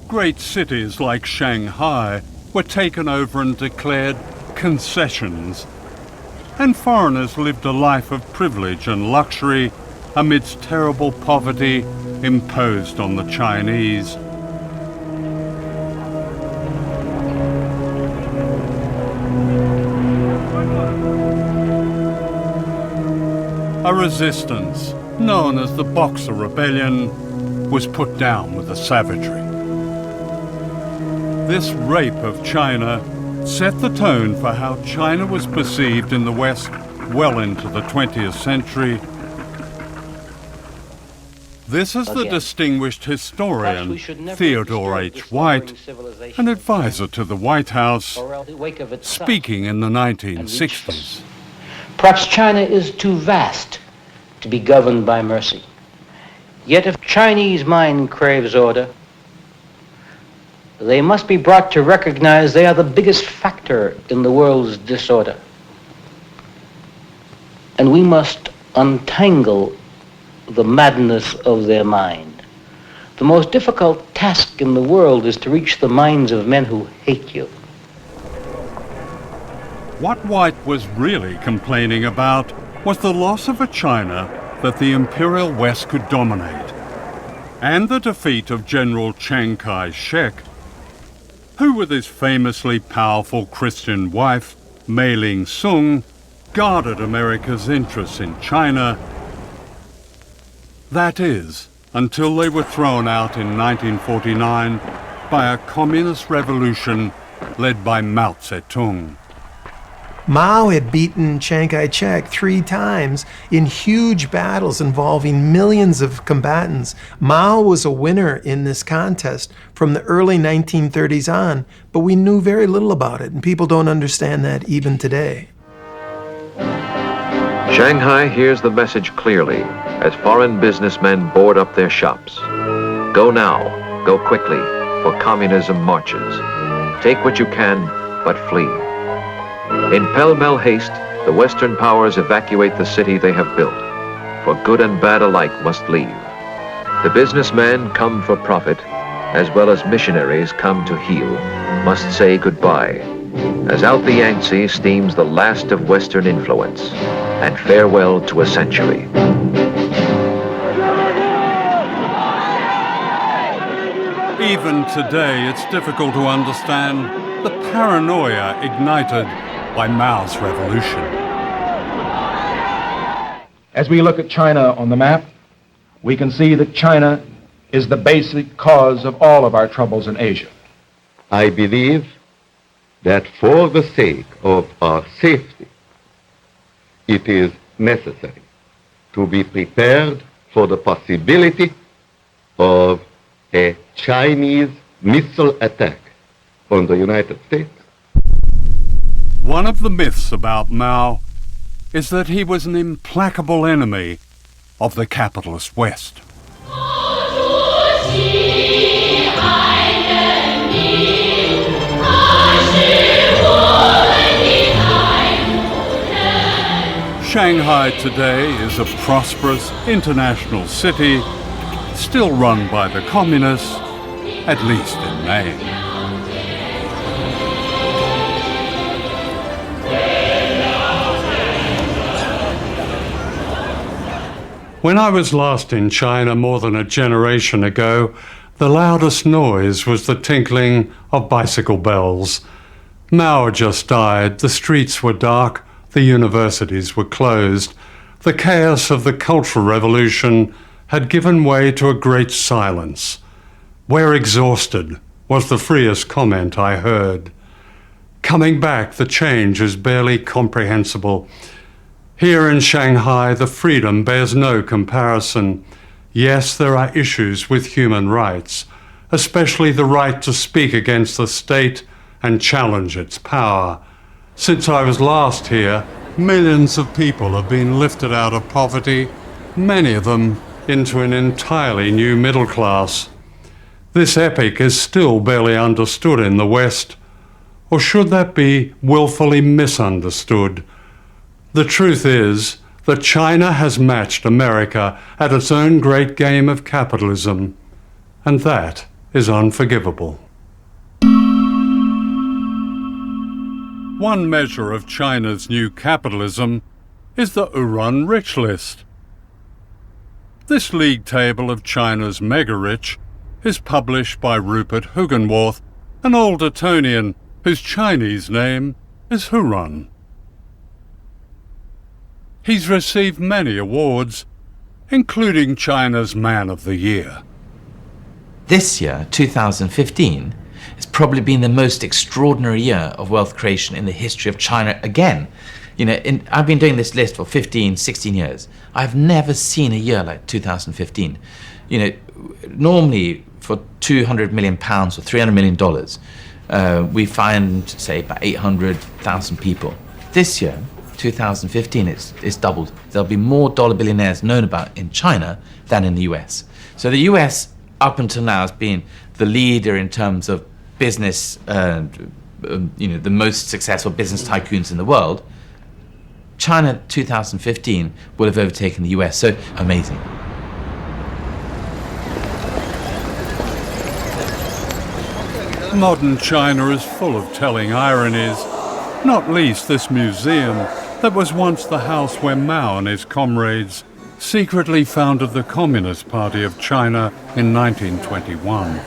G: Great cities like Shanghai were taken over and declared concessions, and foreigners lived a life of privilege and luxury amidst terrible poverty imposed on the Chinese. A resistance, known as the Boxer Rebellion, was put down with a savagery. This rape of China set the tone for how China was perceived in the West well into the 20th century. This is the distinguished historian Theodore H. White, an advisor to the White House, speaking in the 1960s.
L: Perhaps China is too vast to be governed by mercy. Yet if Chinese mind craves order, they must be brought to recognize they are the biggest factor in the world's disorder. And we must untangle the madness of their mind. The most difficult task in the world is to reach the minds of men who hate you.
G: What White was really complaining about was the loss of a China that the Imperial West could dominate, and the defeat of General Chiang Kai-shek, who with his famously powerful Christian wife, Mei Ling-sung, guarded America's interests in China. That is, until they were thrown out in 1949 by a communist revolution led by Mao Zedong.
H: Mao had beaten Chiang Kai-shek 3 times in huge battles involving millions of combatants. Mao was a winner in this contest from the early 1930s on, but we knew very little about it, and people don't understand that even today.
M: Shanghai hears the message clearly as foreign businessmen board up their shops. Go now, go quickly, for communism marches. Take what you can, but flee. In pell-mell haste, the Western powers evacuate the city they have built, for good and bad alike must leave. The businessmen come for profit, as well as missionaries come to heal, must say goodbye, as out the Yangtze steams the last of Western influence, and farewell to a century.
G: Even today, it's difficult to understand the paranoia ignited by Mao's revolution.
R: As we look at China on the map, we can see that China is the basic cause of all of our troubles in Asia.
N: I believe that for the sake of our safety, it is necessary to be prepared for the possibility of a Chinese missile attack on the United States.
G: One of the myths about Mao is that he was an implacable enemy of the capitalist West. Shanghai today is a prosperous international city, still run by the communists, at least in name. When I was last in China more than a generation ago, the loudest noise was the tinkling of bicycle bells. Mao just died, the streets were dark, the universities were closed. The chaos of the Cultural Revolution had given way to a great silence. "We're exhausted," was the freest comment I heard. Coming back, the change is barely comprehensible. Here in Shanghai, the freedom bears no comparison. Yes, there are issues with human rights, especially the right to speak against the state and challenge its power. Since I was last here, millions of people have been lifted out of poverty, many of them into an entirely new middle class. This epic is still barely understood in the West, or should that be willfully misunderstood? The truth is that China has matched America at its own great game of capitalism, and that is unforgivable. One measure of China's new capitalism is the Uran Rich List. This league table of China's mega-rich is published by Rupert Hugenworth, an old Etonian whose Chinese name is Huron. He's received many awards, including China's Man of the Year.
A: This year, 2015, has probably been the most extraordinary year of wealth creation in the history of China again. You know, I've been doing this list for 15, 16 years. I've never seen a year like 2015. You know, normally for £200 million or $300 million, we find, say, about 800,000 people. This year, 2015, it's doubled. There'll be more dollar billionaires known about in China than in the US. So the US, up until now, has been the leader in terms of business, you know, the most successful business tycoons in the world. China 2015 will have overtaken the US, so amazing.
G: Modern China is full of telling ironies, not least this museum that was once the house where Mao and his comrades secretly founded the Communist Party of China in 1921.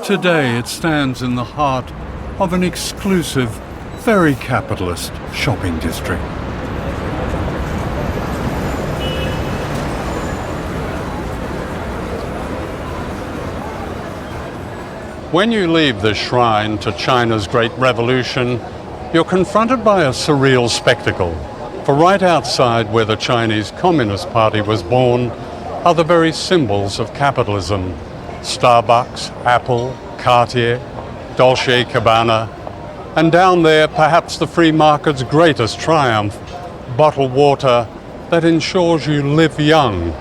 G: Today it stands in the heart of an exclusive, very capitalist shopping district. When you leave this shrine to China's Great Revolution, you're confronted by a surreal spectacle. For right outside where the Chinese Communist Party was born are the very symbols of capitalism. Starbucks, Apple, Cartier, Dolce & Gabbana, and down there perhaps the free market's greatest triumph, bottled water that ensures you live young,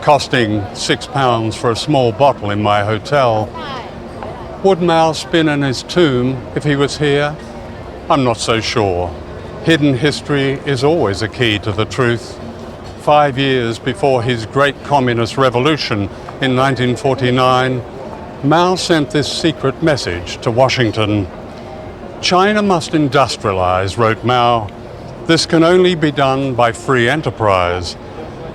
G: costing £6 for a small bottle in my hotel. Would Mao spin in his tomb if he was here? I'm not so sure. Hidden history is always a key to the truth. 5 years before his great communist revolution in 1949, Mao sent this secret message to Washington. China must industrialize, wrote Mao. This can only be done by free enterprise.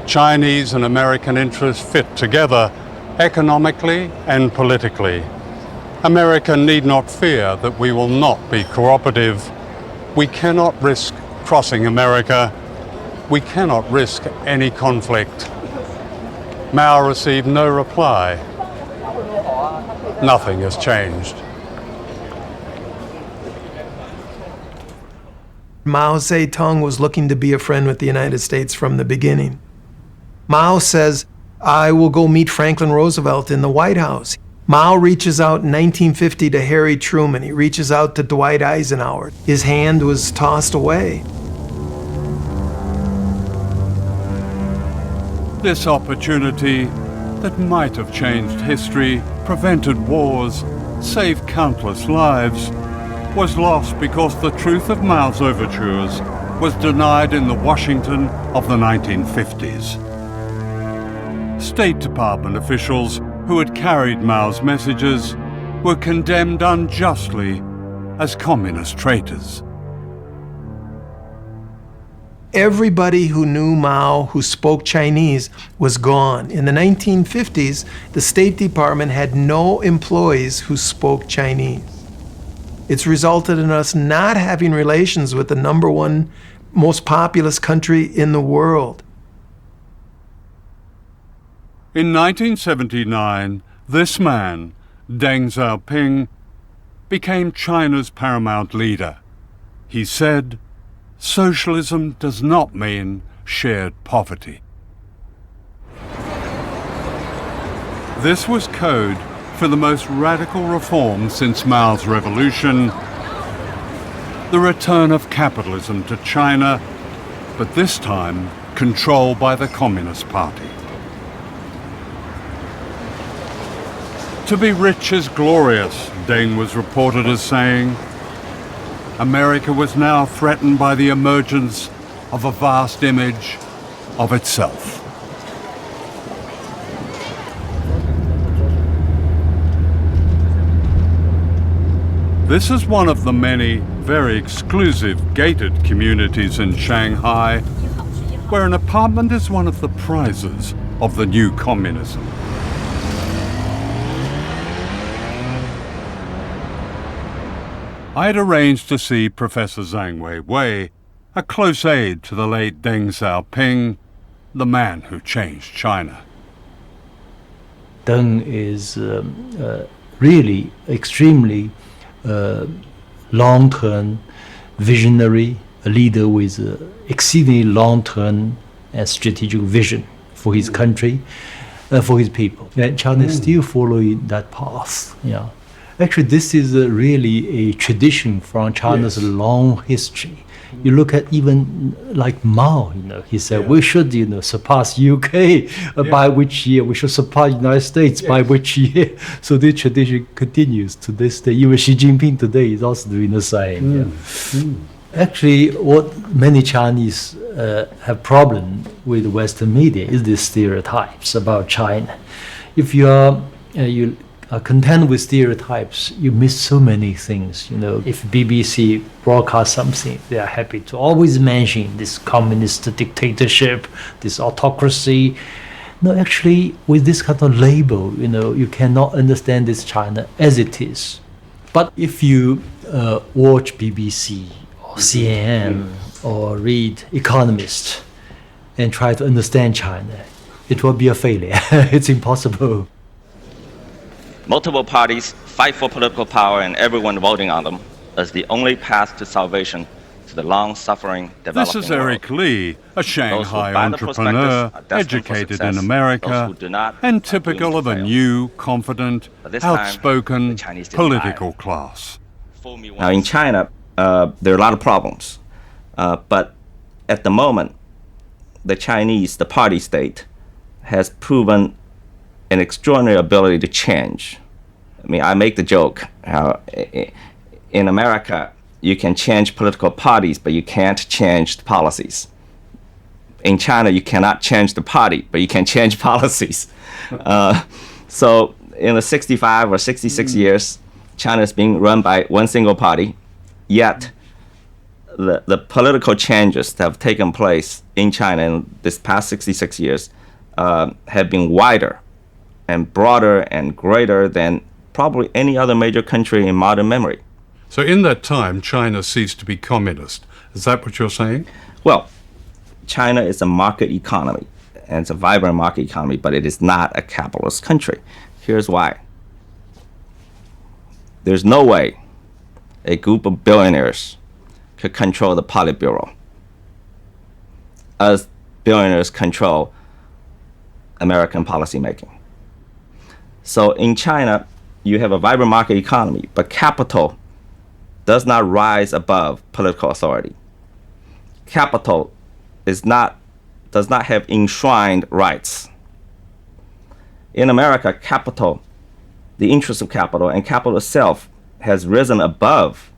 G: Chinese and American interests fit together economically and politically. America need not fear that we will not be cooperative. We cannot risk crossing America. We cannot risk any conflict. Mao received no reply. Nothing has changed.
H: Mao Zedong was looking to be a friend with the United States from the beginning. Mao says, I will go meet Franklin Roosevelt in the White House. Mao reaches out in 1950 to Harry Truman. He reaches out to Dwight Eisenhower. His hand was tossed away.
G: This opportunity that might have changed history, prevented wars, saved countless lives, was lost because the truth of Mao's overtures was denied in the Washington of the 1950s. State Department officials who had carried Mao's messages were condemned unjustly as communist traitors.
H: Everybody who knew Mao, who spoke Chinese, was gone. In the 1950s, the State Department had no employees who spoke Chinese. It's resulted in us not having relations with the #1 most populous country in the world.
G: In 1979, this man, Deng Xiaoping, became China's paramount leader. He said, socialism does not mean shared poverty. This was code for the most radical reform since Mao's revolution, the return of capitalism to China, but this time controlled by the Communist Party. To be rich is glorious, Deng was reported as saying. America was now threatened by the emergence of a vast image of itself. This is one of the many very exclusive gated communities in Shanghai, where an apartment is one of the prizes of the new communism. I had arranged to see Professor Zhang Weiwei, a close aide to the late Deng Xiaoping, the man who changed China.
B: Deng is really extremely long-term visionary, a leader with exceedingly long-term and strategic vision for his country, for his people. And China is still following that path. Yeah. Actually, this is really a tradition from China's long history. You look at even like Mao, he said we should, surpass UK by which year, we should surpass United States by which year. So this tradition continues to this day. Even Xi Jinping today is also doing the same. Actually, what many Chinese have problem with Western media is the stereotypes about China. If you are content with stereotypes, you miss so many things. If BBC broadcasts something, they are happy to always mention this communist dictatorship, this autocracy. No, actually, with this kind of label, you cannot understand this China as it is. But if you watch BBC or CNN or read Economist and try to understand China, it will be a failure. It's impossible.
P: Multiple parties fight for political power and everyone voting on them as the only path to salvation to the long-suffering developing world.
G: This is Eric Lee, a Shanghai entrepreneur, educated in America, and typical of a new, confident, outspoken political class.
P: Now in China, there are a lot of problems, but at the moment, the Chinese, the party state, has proven an extraordinary ability to change. I mean, I make the joke how in America you can change political parties, but you can't change the policies. In China, you cannot change the party, but you can change policies. So in the 65 or 66 years, China is being run by one single party, yet the political changes that have taken place in China in this past 66 years have been wider and broader and greater than probably any other major country in modern memory.
G: So in that time, China ceased to be communist. Is that what you're saying?
P: Well, China is a market economy, and it's a vibrant market economy, but it is not a capitalist country. Here's why. There's no way a group of billionaires could control the Politburo as billionaires control American policymaking. So in China, you have a vibrant market economy, but capital does not rise above political authority. Capital does not have enshrined rights. In America, capital, the interest of capital and capital itself has risen above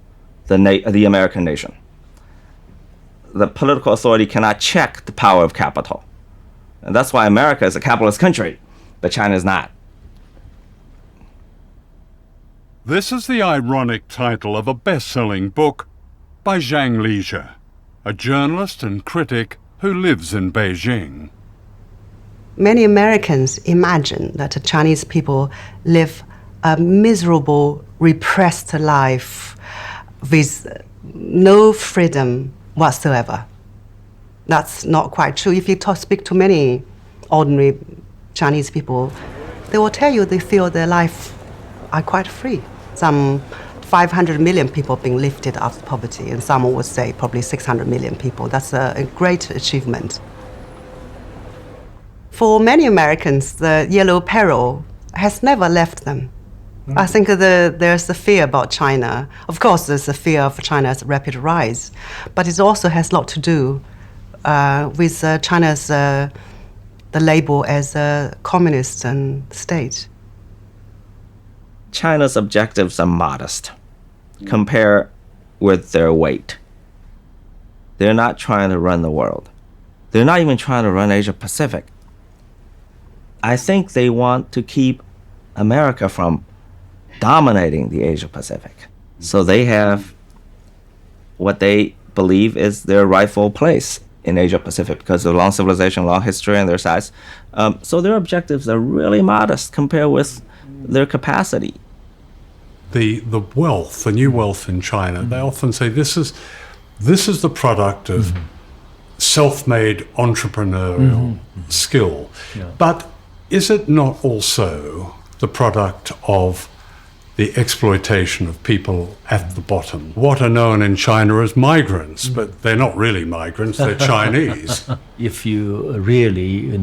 P: the American nation. The political authority cannot check the power of capital. And that's why America is a capitalist country, but China is not.
G: This is the ironic title of a best-selling book by Zhang Liezhi, a journalist and critic who lives in Beijing.
Q: Many Americans imagine that the Chinese people live a miserable, repressed life with no freedom whatsoever. That's not quite true. If you speak to many ordinary Chinese people, they will tell you they feel their life are quite free. Some 500 million people being lifted out of poverty, and some would say probably 600 million people. That's a great achievement. For many Americans, the yellow peril has never left them. I think there's a fear about China. Of course, there's a fear of China's rapid rise, but it also has a lot to do with China's the label as a communist state.
P: China's objectives are modest compared with their weight. They're not trying to run the world. They're not even trying to run Asia Pacific. I think they want to keep America from dominating the Asia Pacific. So they have what they believe is their rightful place in Asia Pacific because of long civilization, long history, and their size. So their objectives are really modest compared with their capacity.
I: The wealth, the new wealth in China, they often say this is the product of self-made entrepreneurial skill.
B: Yeah.
I: But is it not also the product of the exploitation of people at the bottom? What are known in China as migrants, but they're not really migrants, they're Chinese.
B: If you really,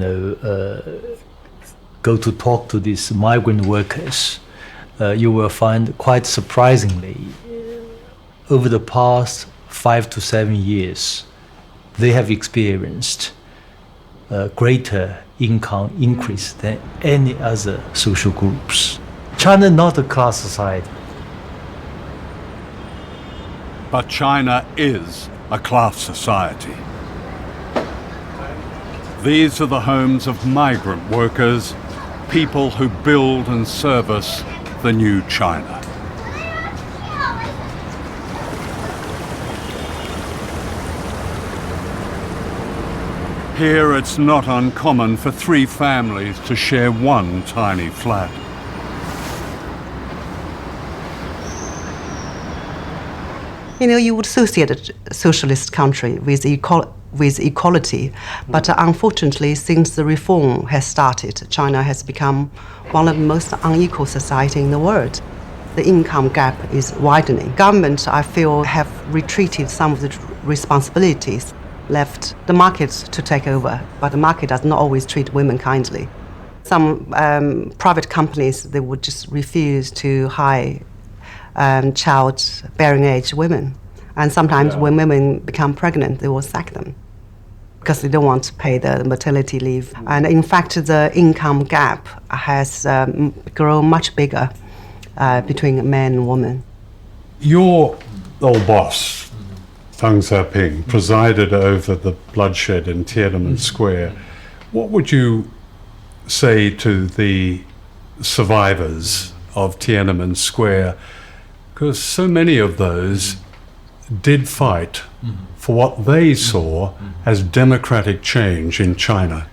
B: go to talk to these migrant workers, you will find quite surprisingly, over the past 5 to 7 years, they have experienced a greater income increase than any other social groups. China is not a class society.
G: But China is a class society. These are the homes of migrant workers, people who build and service the new China. Here it's not uncommon for 3 families to share one tiny flat.
Q: You would associate a socialist country with equality, but unfortunately, since the reform has started, China has become one of the most unequal societies in the world. The income gap is widening. Government, I feel, have retreated some of the responsibilities, left the market to take over, but the market does not always treat women kindly. Some private companies, they would just refuse to hire child-bearing age women. And sometimes when women become pregnant, they will sack them because they don't want to pay the maternity leave. And in fact, the income gap has grown much bigger between men and women.
I: Your old boss, Deng Xiaoping, presided over the bloodshed in Tiananmen Square. What would you say to the survivors of Tiananmen Square? Because so many of those did fight for what they saw as democratic change in China.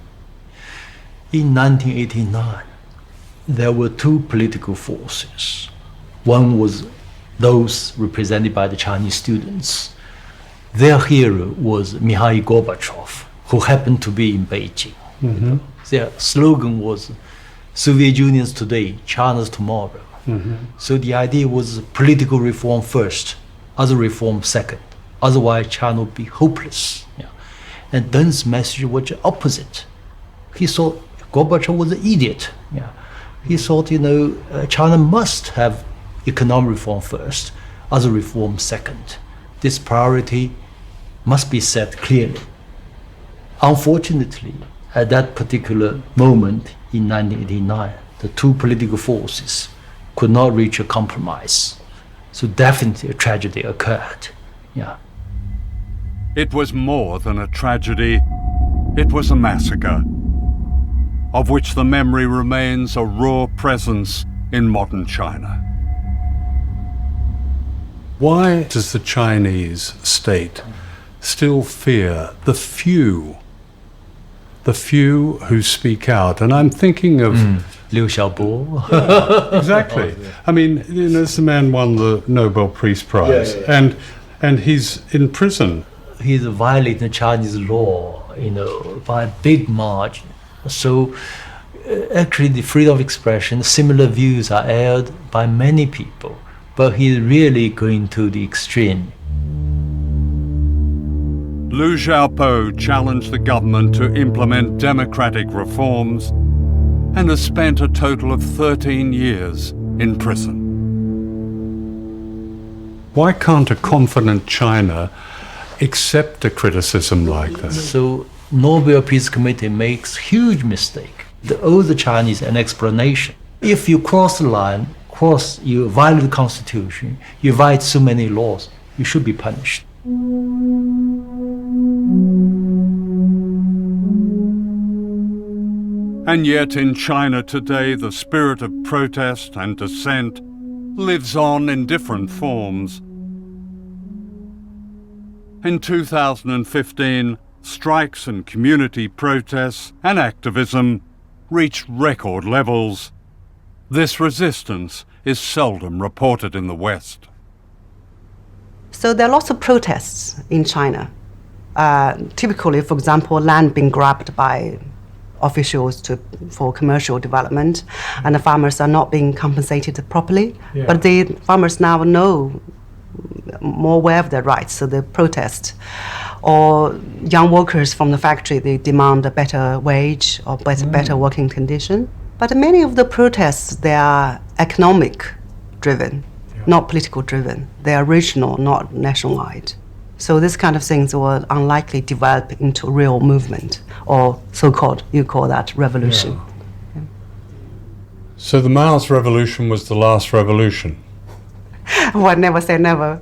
B: In 1989, there were 2 political forces. One was those represented by the Chinese students. Their hero was Mikhail Gorbachev, who happened to be in Beijing. Their slogan was, Soviet Union's today, China's tomorrow. So the idea was political reform first, other reform second. Otherwise, China would be hopeless. And Deng's message was the opposite. He thought Gorbachev was an idiot. He thought, China must have economic reform first, other reform second. This priority must be set clearly. Unfortunately, at that particular moment in 1989, the 2 political forces could not reach a compromise. So definitely a tragedy occurred.
G: It was more than a tragedy. It was a massacre, of which the memory remains a raw presence in modern China.
I: Why does the Chinese state still fear the few who speak out? And I'm thinking of
B: Liu Xiaobo.
I: Exactly. I mean, this man won the Nobel Peace Prize, and he's in prison.
B: He's violating Chinese law, by a big margin. So actually the freedom of expression, similar views are aired by many people, but he's really going to the extreme.
G: Liu Xiaobo challenged the government to implement democratic reforms and has spent a total of 13 years in prison.
I: Why can't a confident China accept a criticism like this?
B: So Nobel Peace Committee makes huge mistake. They owe the Chinese an explanation. If you cross the line, you violate the constitution, you violate so many laws, you should be punished.
G: And yet in China today, the spirit of protest and dissent lives on in different forms. In 2015, strikes and community protests and activism reached record levels. This resistance is seldom reported in the West.
Q: So there are lots of protests in China. Typically, for example, land being grabbed by officials for commercial development, and the farmers are not being compensated properly.
H: Yeah.
Q: But the farmers now know more aware of their rights, so they protest. Or young workers from the factory, they demand a better wage or better working condition. But many of the protests, they are economic driven, not political driven. They are regional, not nationwide. So this kind of things will unlikely develop into a real movement, or so-called, you call that revolution.
G: Yeah. So the Mao's revolution was the last revolution?
Q: Well, never say never.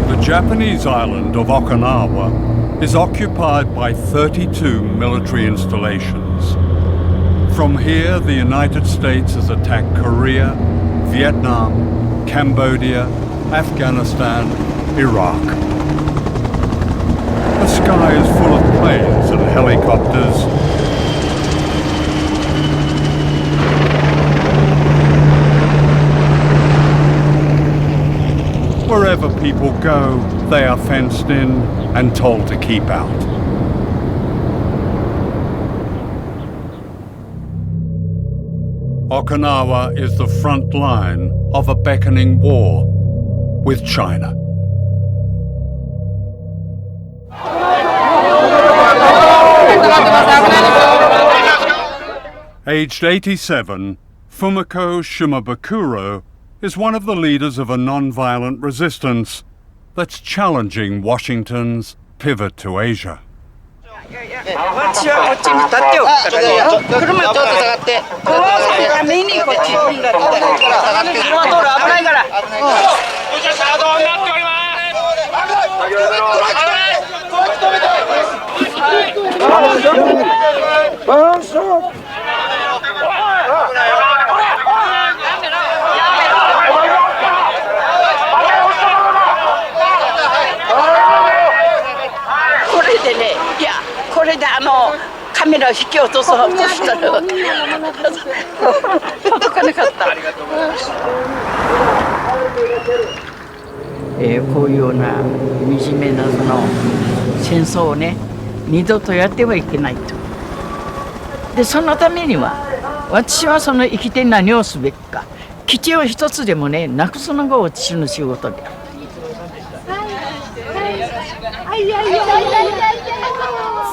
G: The Japanese island of Okinawa is occupied by 32 military installations. From here, the United States has attacked Korea, Vietnam, Cambodia, Afghanistan, Iraq. The sky is full of planes and helicopters. Wherever people go, they are fenced in and told to keep out. Okinawa is the front line of a beckoning war with China. Aged 87, Fumiko Shimabukuro is one of the leaders of a non-violent resistance that's challenging Washington's pivot to Asia.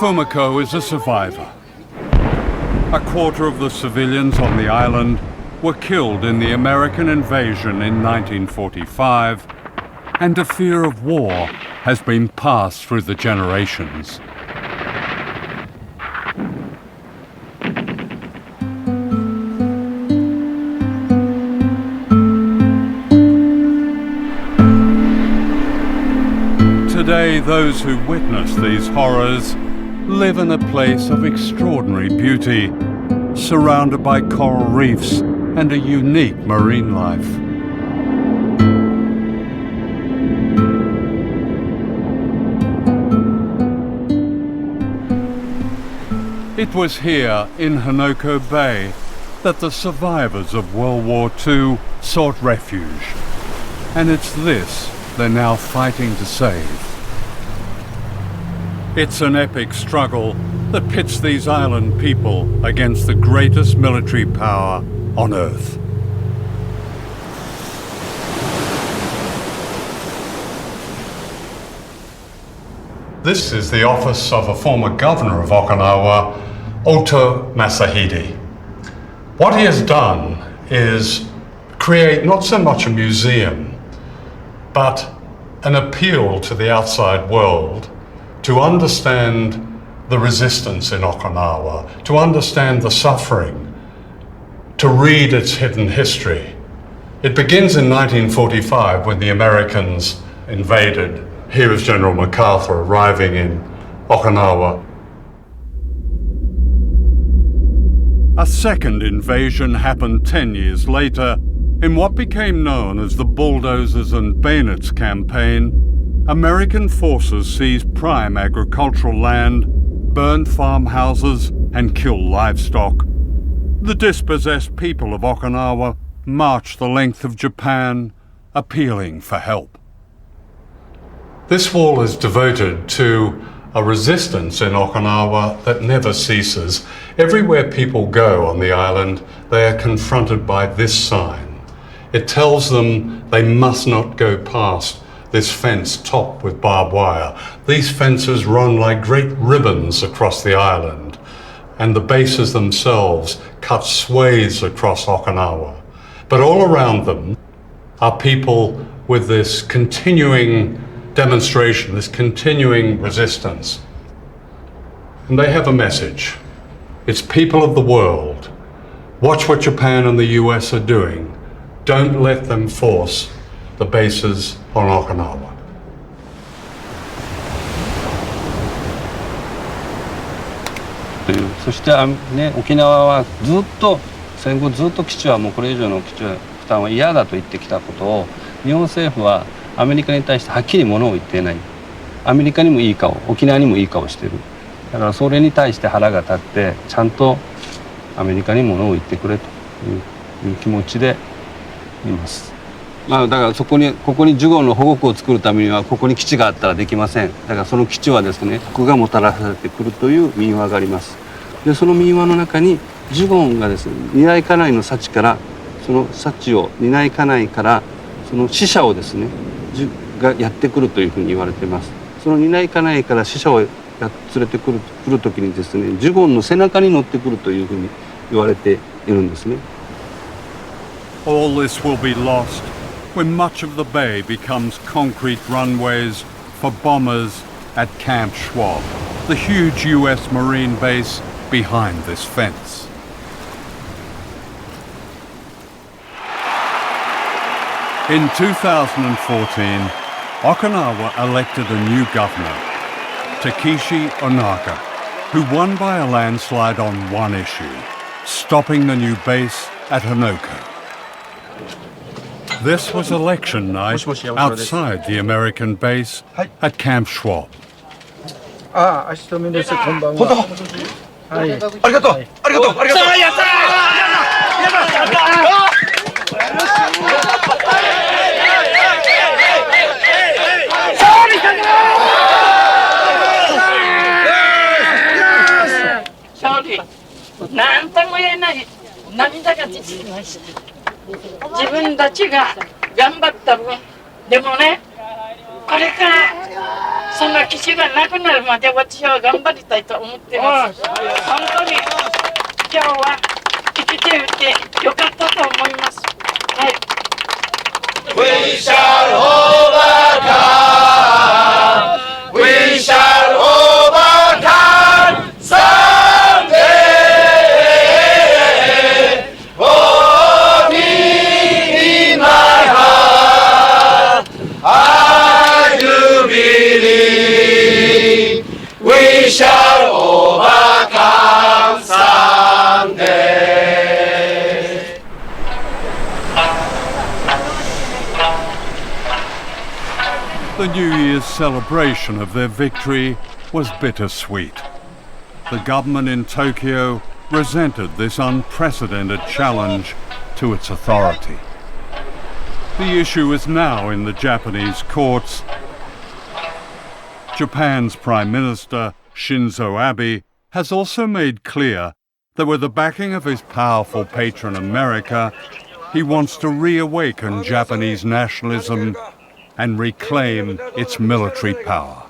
G: Fumiko is a survivor. A quarter of the civilians on the island were killed in the American invasion in 1945, and a fear of war has been passed through the generations. Today, those who witness these horrors live in a place of extraordinary beauty, surrounded by coral reefs and a unique marine life. It was here in Hanoko Bay that the survivors of World War II sought refuge, and it's this they're now fighting to save. It's an epic struggle that pits these island people against the greatest military power on Earth. This is the office of a former governor of Okinawa, Oto Masahide. What he has done is create not so much a museum, but an appeal to the outside world to understand the resistance in Okinawa, to understand the suffering, to read its hidden history. It begins in 1945 when the Americans invaded. Here is General MacArthur arriving in Okinawa. A second invasion happened 10 years later in what became known as the Bulldozers and Bayonets campaign. American forces seized prime agricultural land, burned farmhouses, and killed livestock. The dispossessed people of Okinawa marched the length of Japan, appealing for help. This wall is devoted to a resistance in Okinawa that never ceases. Everywhere people go on the island, they are confronted by this sign. It tells them they must not go past this fence topped with barbed wire. These fences run like great ribbons across the island, and the bases themselves cut swathes across Okinawa. But all around them are people with this continuing demonstration, this continuing resistance. And they have a message. It's people of the world. Watch what Japan and the US are doing. Don't let them force the bases on Okinawa.
C: そしてね、沖縄はずっと戦後ずっと基地はもうこれ以上の基地は負担は嫌だと言ってきたことを日本政府はアメリカに対してはっきりものを言っていない。アメリカにもいい顔、沖縄にもいい顔してる。だからそれに対して腹が立ってちゃんとアメリカにものを言ってくれという気持ちでいます。だからここにジュゴンの保護区を作るためにはここに基地があったらできません。だからその基地はですね、国がもたらされてくるという民話があります。でその民話の中にジュゴンがですね、担い家内の幸からその幸を担い家内からその死者をですねがやってくるというふうに言われています。その担い家内から死者を連れてくる時にですね、ジュゴンの背中に乗ってくるというふうに言われているんですね。
G: All this will be lost when much of the bay becomes concrete runways for bombers at Camp Schwab, the huge US Marine base behind this fence. In 2014, Okinawa elected a new governor, Takeshi Onaga, who won by a landslide on one issue, stopping the new base at Hanoko. This was election night outside the American base at Camp Schwab.
D: あしとみです。こんばんは。はい。ありがとう。ありがとう。ありがとう。やった
S: 勝利。なんとも言えない涙が出てきました。自分たちが頑張った分、でもね、これからその基地がなくなるまで私は頑張りたいと思ってます。本当に今日は生きていてよかったと思います。はい。We shall overcome. We shall overcome someday. Oh, in my heart, I do believe we shall overcome someday.
G: The New Year's celebration of their victory was bittersweet. The government in Tokyo resented this unprecedented challenge to its authority. The issue is now in the Japanese courts. Japan's Prime Minister, Shinzo Abe, has also made clear that with the backing of his powerful patron America, he wants to reawaken Japanese nationalism and reclaim its military power.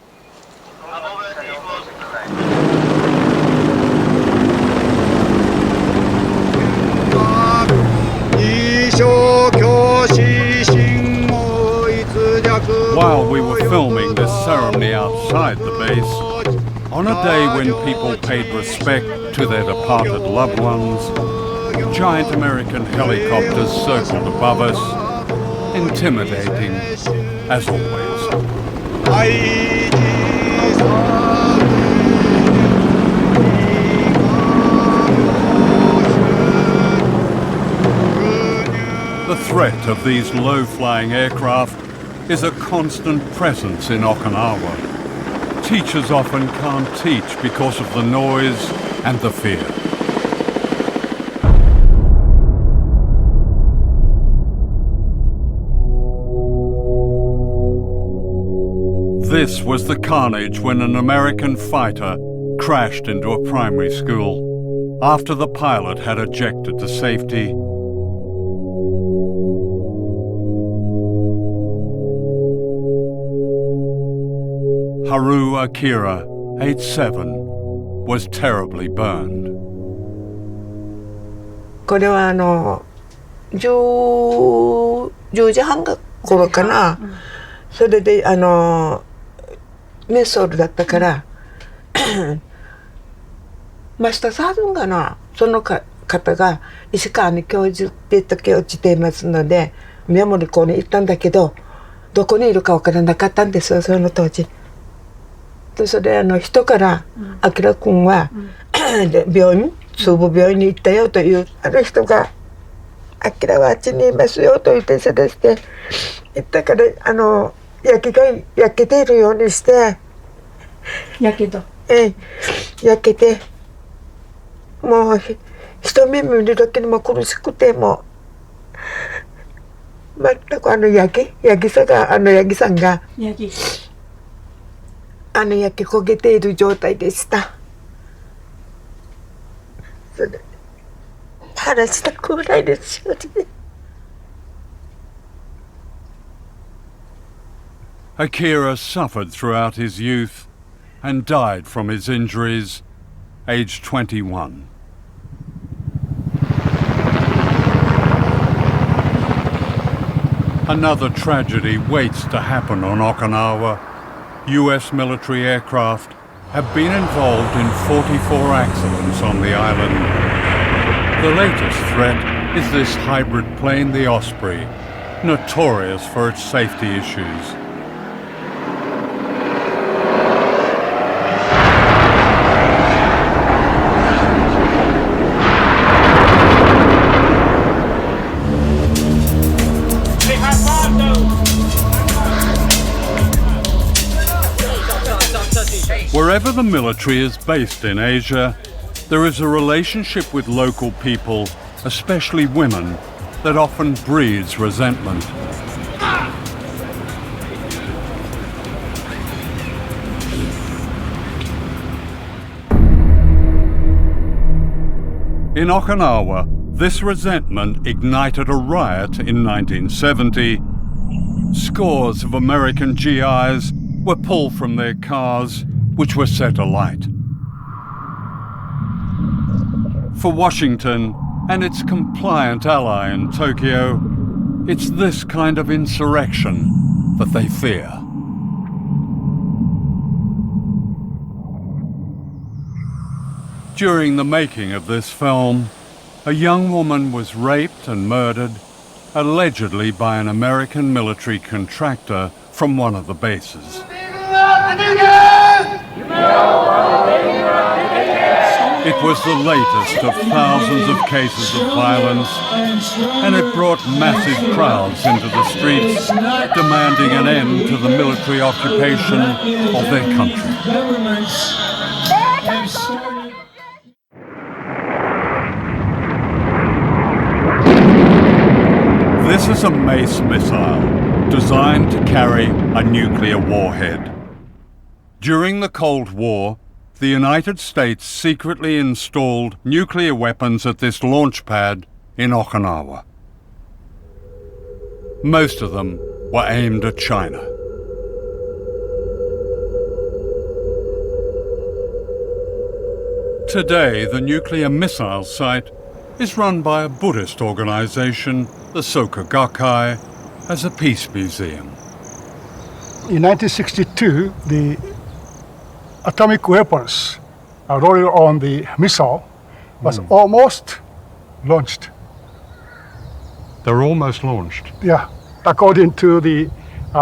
G: While we were filming this ceremony outside the base, on a day when people paid respect to their departed loved ones, giant American helicopters circled above us, intimidating as always. threat of these low-flying aircraft is a constant presence in Okinawa. Teachers often can't teach because of the noise and the fear. This was the carnage when an American fighter crashed into a primary school after the pilot had ejected to safety. Haru Akira, age 7, was terribly burned.
E: これは10時半頃かな。それでメソールだったからマスターサードンかな、その方が石川に教授って時落ちていますので宮森校に行ったんだけどどこにいるか分からなかったんですよ、その当時。でそれ人から「あきら君は病院中部病院に行ったよ」というある人が「あきらはあっちにいますよ」と言って知らせて行ったから焼けているようにして焼けてもう一目見るだけでも苦しくてもう全くヤギさんが焼け焦げている状態でした。それ話したくないですよね。
G: Akira suffered throughout his youth and died from his injuries, aged 21. Another tragedy waits to happen on Okinawa. US military aircraft have been involved in 44 accidents on the island. The latest threat is this hybrid plane, the Osprey, notorious for its safety issues. Wherever the military is based in Asia, there is a relationship with local people, especially women, that often breeds resentment. In Okinawa, this resentment ignited a riot in 1970. Scores of American GIs were pulled from their cars, which were set alight. For Washington and its compliant ally in Tokyo, it's this kind of insurrection that they fear. During the making of this film, a young woman was raped and murdered, allegedly by an American military contractor from one of the bases. It was the latest of thousands of cases of violence, and it brought massive crowds into the streets, demanding an end to the military occupation of their country. This is a Mace missile, designed to carry a nuclear warhead. During the Cold War, the United States secretly installed nuclear weapons at this launch pad in Okinawa. Most of them were aimed at China. Today, the nuclear missile site is run by a Buddhist organization, the Soka Gakkai, as a peace museum.
F: In 1962, the atomic weapons loaded on the missile was almost launched.
G: They're almost launched?
F: Yeah. According to the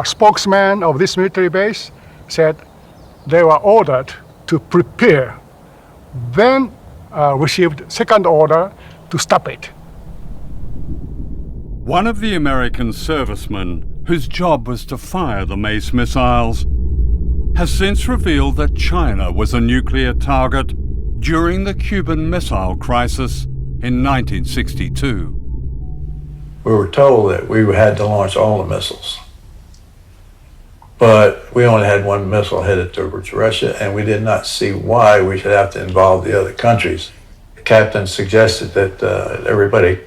F: spokesman of this military base, said they were ordered to prepare, then received second order to stop it.
G: One of the American servicemen whose job was to fire the Mace missiles has since revealed that China was a nuclear target during the Cuban Missile Crisis in 1962.
O: We were told that we had to launch all the missiles. But we only had one missile headed towards Russia, and we did not see why we should have to involve the other countries. The captain suggested that everybody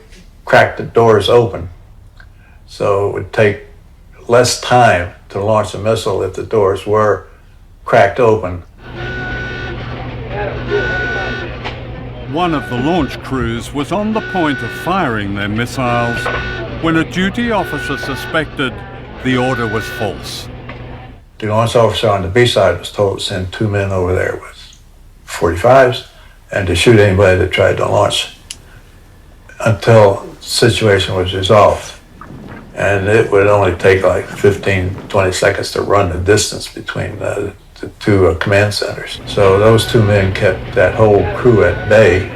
O: crack the doors open, so it would take less time to launch a missile if the doors were cracked open.
G: One of the launch crews was on the point of firing their missiles when a duty officer suspected the order was false.
O: The launch officer on the B side was told to send 2 men over there with 45s and to shoot anybody that tried to launch until the situation was resolved. And it would only take like 15-20 seconds to run the distance between the two command centers. So those 2 men kept that whole crew at bay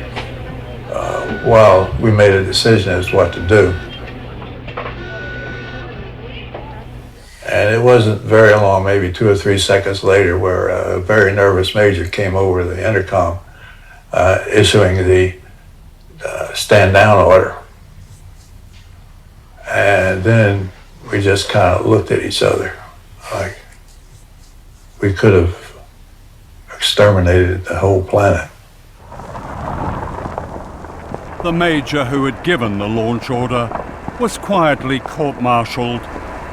O: while we made a decision as to what to do. And it wasn't very long, maybe 2 or 3 seconds later, where a very nervous major came over the intercom issuing the stand down order. And then we just kind of looked at each other like we could have exterminated the whole planet.
G: The major who had given the launch order was quietly court-martialed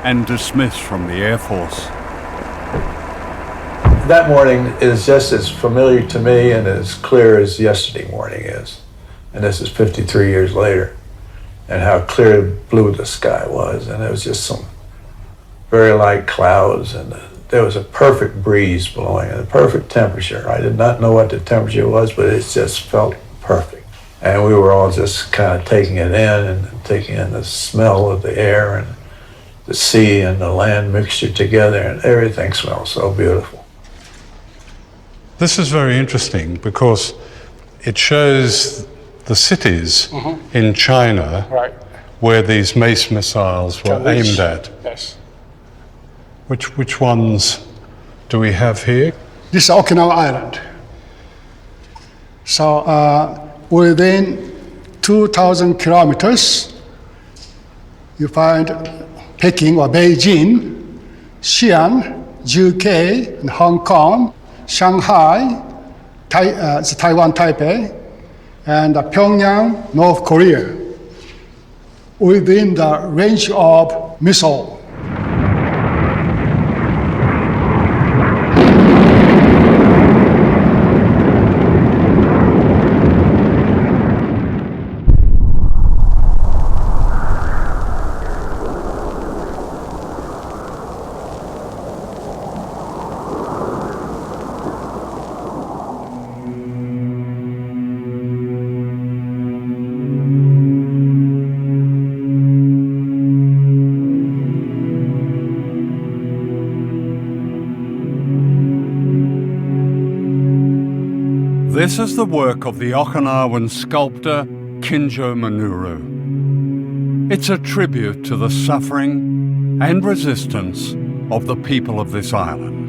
G: and dismissed from the Air Force.
O: That morning is just as familiar to me and as clear as yesterday morning is. And this is 53 years later. And how clear blue the sky was. And there was just some very light clouds, and there was a perfect breeze blowing and a perfect temperature. I did not know what the temperature was, but it just felt perfect. And we were all just kind of taking it in and taking in the smell of the air and the sea and the land mixture together, and everything smells so beautiful.
I: This is very interesting because it shows the cities in China where these Mace missiles were aimed at.
F: Yes.
I: Which ones do we have here?
F: This is Okinawa Island. So within 2,000 kilometers, you find Peking or Beijing, Xi'an, UK, and Hong Kong, Shanghai, Taiwan, Taipei, and Pyongyang, North Korea, within the range of missile.
G: This is the work of the Okinawan sculptor Kinjo Minoru. It's a tribute to the suffering and resistance of the people of this island.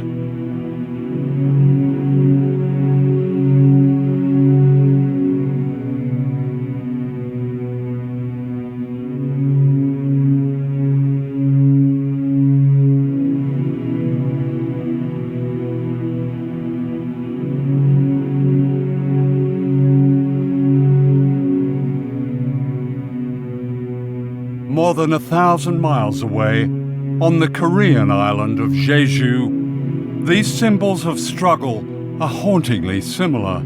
G: More than 1,000 miles away, on the Korean island of Jeju, these symbols of struggle are hauntingly similar.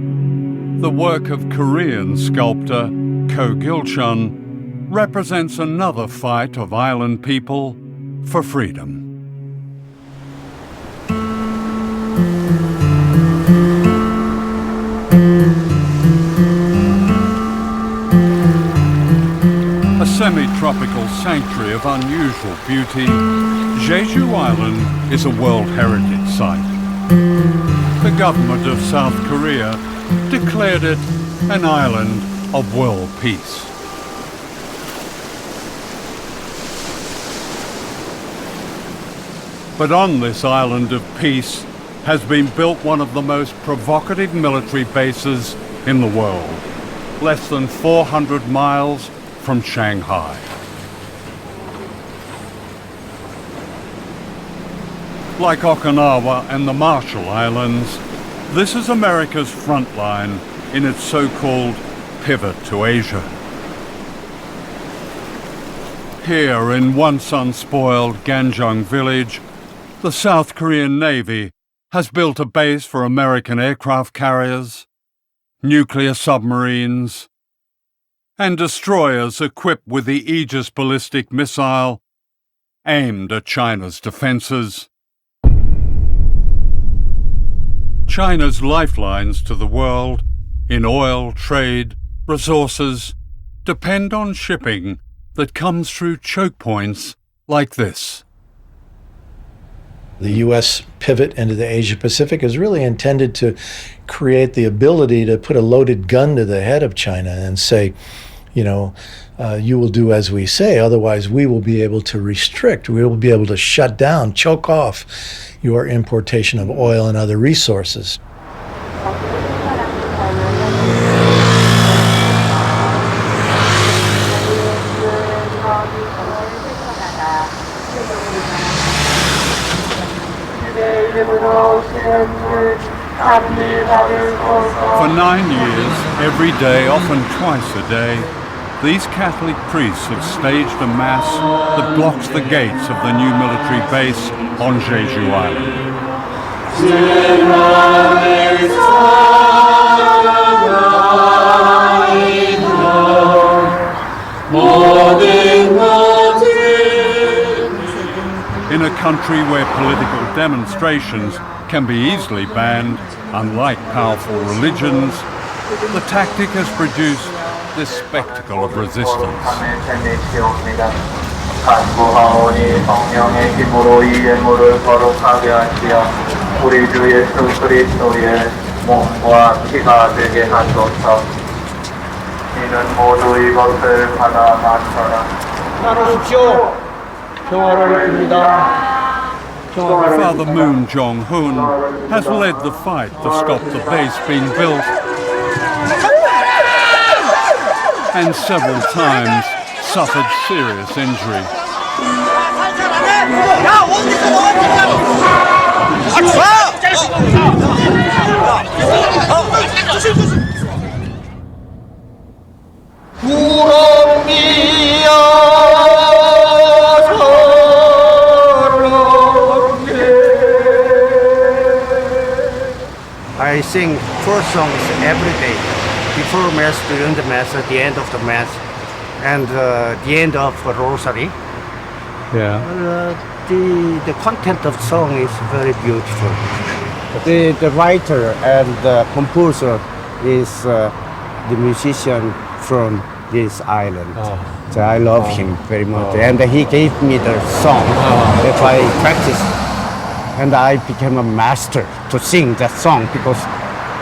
G: The work of Korean sculptor Ko Gil-chun represents another fight of island people for freedom. A semi-tropical sanctuary of unusual beauty, Jeju Island is a World Heritage Site. The government of South Korea declared it an island of world peace. But on this island of peace has been built one of the most provocative military bases in the world, less than 400 miles from Shanghai. Like Okinawa and the Marshall Islands, this is America's front line in its so-called pivot to Asia. Here in once unspoiled Ganjung village, the South Korean Navy has built a base for American aircraft carriers, nuclear submarines, and destroyers equipped with the Aegis ballistic missile aimed at China's defenses. China's lifelines to the world in oil, trade, resources depend on shipping that comes through choke points like this.
T: The U.S. pivot into the Asia-Pacific is really intended to create the ability to put a loaded gun to the head of China and say, you know, you will do as we say, otherwise we will be able to restrict, we will be able to shut down, choke off your importation of oil and other resources.
G: For 9 years, every day, often twice a day, these Catholic priests have staged a mass that blocks the gates of the new military base on Jeju Island. In a country where political demonstrations can be easily banned, unlike powerful religions, the tactic has produced this spectacle of resistance. Father Moon Jong-hoon has led the fight to stop the base being built and several times suffered serious injury.
U: I sing 4 songs every day, before Mass, during the Mass, at the end of the Mass, and the end of the Rosary.
W: Yeah.
U: The content of the song is very beautiful. The writer and the composer is the musician from this island. So I love him very much. And he gave me the song that I practiced. And I became a master to sing that song because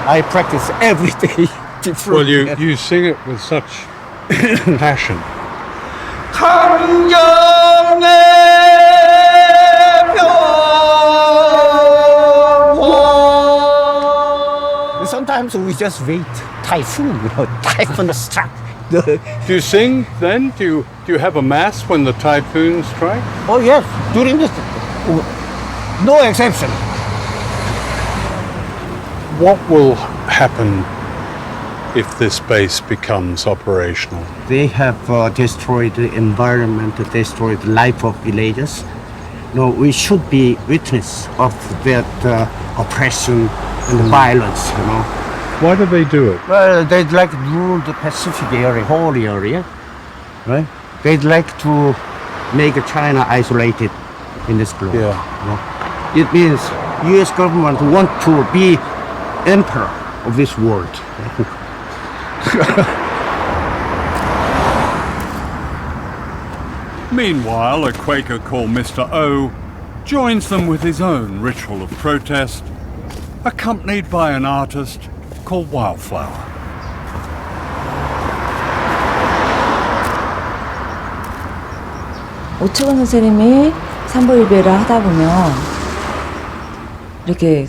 U: I practice every day.
W: Well, you sing it with such passion.
U: Sometimes we just wait typhoon, typhoon struck.
W: Do you sing then? Do you have a mass when the typhoon strikes?
U: Oh yes, during this, no exception.
W: What will happen if this base becomes operational?
U: They have destroyed the environment, destroyed the life of villagers. No, we should be witness of that oppression and violence,
W: Why do they do it?
U: Well, they'd like to rule the Pacific area, whole area, right? They'd like to make China isolated in this globe.
W: Yeah.
U: It means U.S. government want to be emperor of this world.
G: Meanwhile, a Quaker called Mr. O joins them with his own ritual of protest, accompanied by an artist called Wildflower.
V: 오츠곤 선생님이
J: 삼보일배를 하다 보면 이렇게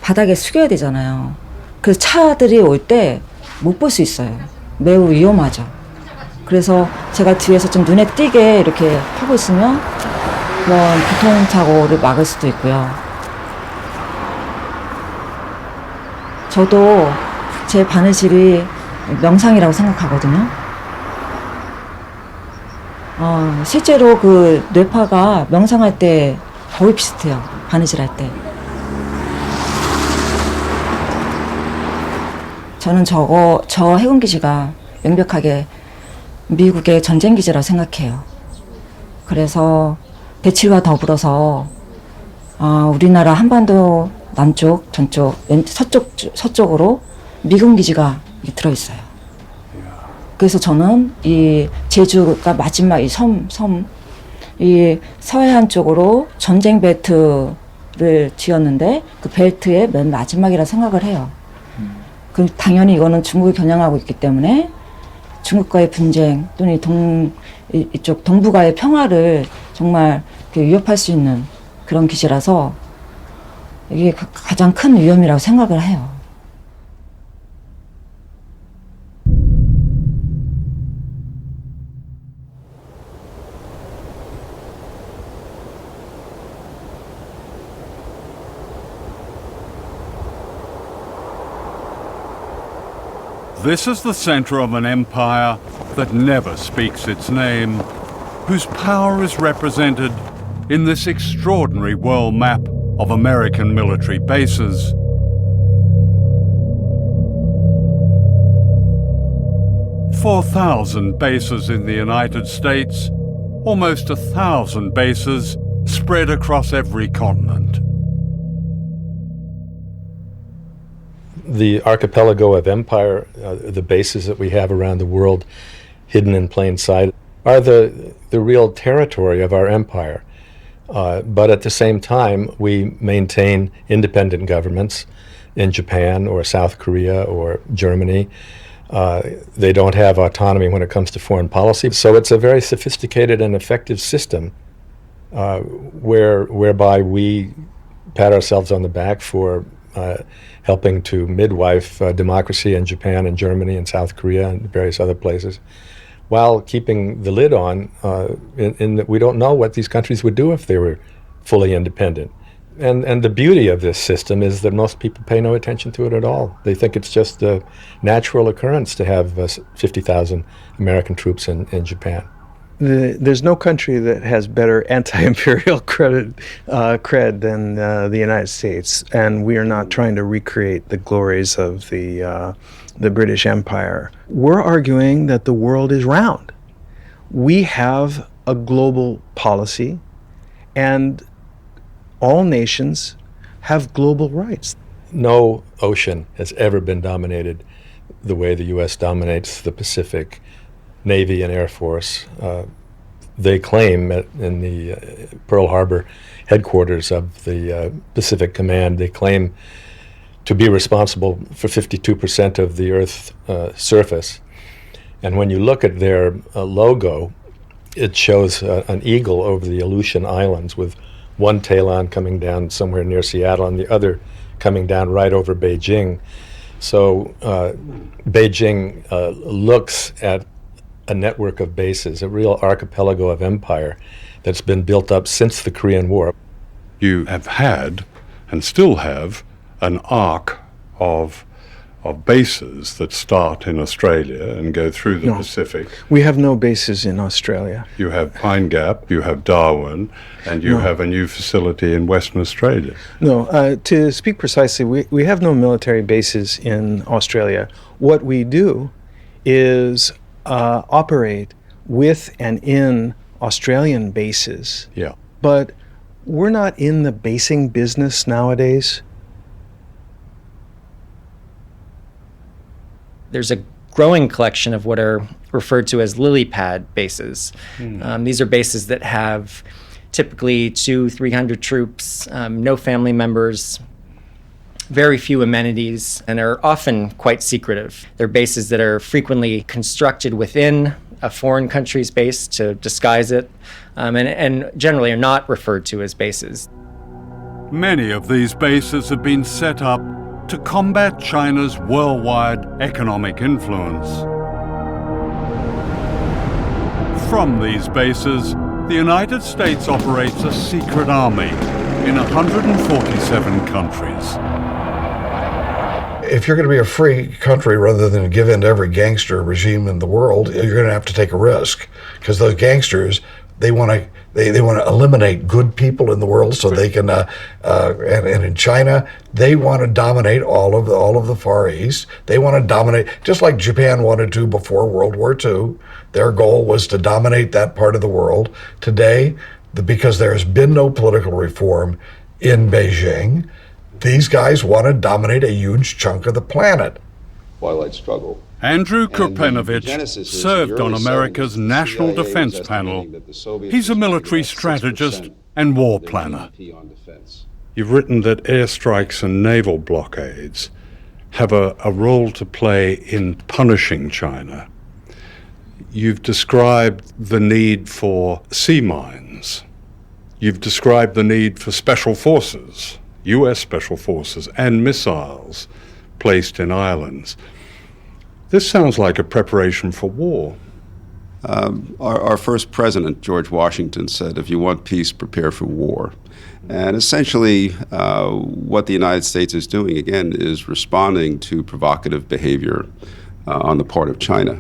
J: 바닥에 숙여야 되잖아요. 그래서 차들이 올 때 못 볼 수 있어요. 매우 위험하죠. 그래서 제가 뒤에서 좀 눈에 띄게 이렇게 하고 있으면 그런 교통사고를 막을 수도 있고요. 저도 제 바느질이 명상이라고 생각하거든요. 실제로 그 뇌파가 명상할 때 거의 비슷해요. 바느질할 때. 저는 저 해군기지가 명백하게 미국의 전쟁기지라고 생각해요. 그래서 배치와 더불어서 우리나라 한반도 남쪽, 전쪽, 서쪽으로 미군 기지가 들어있어요. 그래서 저는 이 제주가 마지막 이 이 서해안 쪽으로 전쟁 벨트를 지었는데 그 벨트의 맨 마지막이라 생각을 해요. 그 당연히 이거는 중국이 겨냥하고 있기 때문에 중국과의 분쟁 또는 이쪽 동북아의 평화를 정말 위협할 수 있는 그런 기지라서 이게 가장 큰 위험이라고 생각을 해요.
G: This is the center of an empire that never speaks its name, whose power is represented in this extraordinary world map of American military bases. "4,000 bases in the United States, almost 1,000 bases spread across every continent."
K: The archipelago of empire, the bases that we have around the world hidden in plain sight, are the real territory of our empire. But at the same time, we maintain independent governments in Japan or South Korea or Germany. They don't have autonomy when it comes to foreign policy. So it's a very sophisticated and effective system whereby we pat ourselves on the back for helping to midwife democracy in Japan and Germany and South Korea and various other places, while keeping the lid on in that we don't know what these countries would do if they were fully independent. And the beauty of this system is that most people pay no attention to it at all. They think it's just a natural occurrence to have 50,000 American troops in Japan.
H: There's no country that has better anti-imperial cred than the United States, and we are not trying to recreate the glories of the British Empire. We're arguing that the world is round. We have a global policy, and all nations have global rights.
K: No ocean has ever been dominated the way the U.S. dominates the Pacific. Navy and Air Force. They claim in the Pearl Harbor headquarters of the Pacific Command, they claim to be responsible for 52% of the Earth's surface. And when you look at their logo, it shows an eagle over the Aleutian Islands with one talon coming down somewhere near Seattle and the other coming down right over Beijing. So Beijing looks at a network of bases, a real archipelago of empire that's been built up since the Korean War.
G: You have had, and still have, an arc of bases that start in Australia and go through the Pacific.
H: We have no bases in Australia.
G: You have Pine Gap, you have Darwin, and you have a new facility in Western Australia.
H: No, to speak precisely, we have no military bases in Australia. What we do is operate with and in Australian bases.
K: Yeah.
H: But we're not in the basing business nowadays.
V: There's a growing collection of what are referred to as lily pad bases. These are bases that have typically 200-300 troops, no family members, very few amenities and are often quite secretive. They're bases that are frequently constructed within a foreign country's base to disguise it, and generally are not referred to as bases.
G: Many of these bases have been set up to combat China's worldwide economic influence. From these bases, the United States operates a secret army in 147 countries.
L: If you're going to be a free country rather than give in to every gangster regime in the world, you're going to have to take a risk, because those gangsters, they want to eliminate good people in the world so they can and in China they want to dominate all of the Far East. They want to dominate, just like Japan wanted to before World War II. Their goal was to dominate that part of the world. Today, because there has been no political reform in Beijing, these guys want to dominate a huge chunk of the planet.
M: Twilight struggle.
G: Andrew Kurpenovich served on America's National Defense Panel. He's a military strategist and war planner. You've written that airstrikes and naval blockades have a role to play in punishing China. You've described the need for sea mines. You've described the need for special forces, US special forces, and missiles placed in islands. This sounds like a preparation for war.
M: Our first president, George Washington, said, if you want peace, prepare for war. And essentially, what the United States is doing, again, is responding to provocative behavior on the part of China.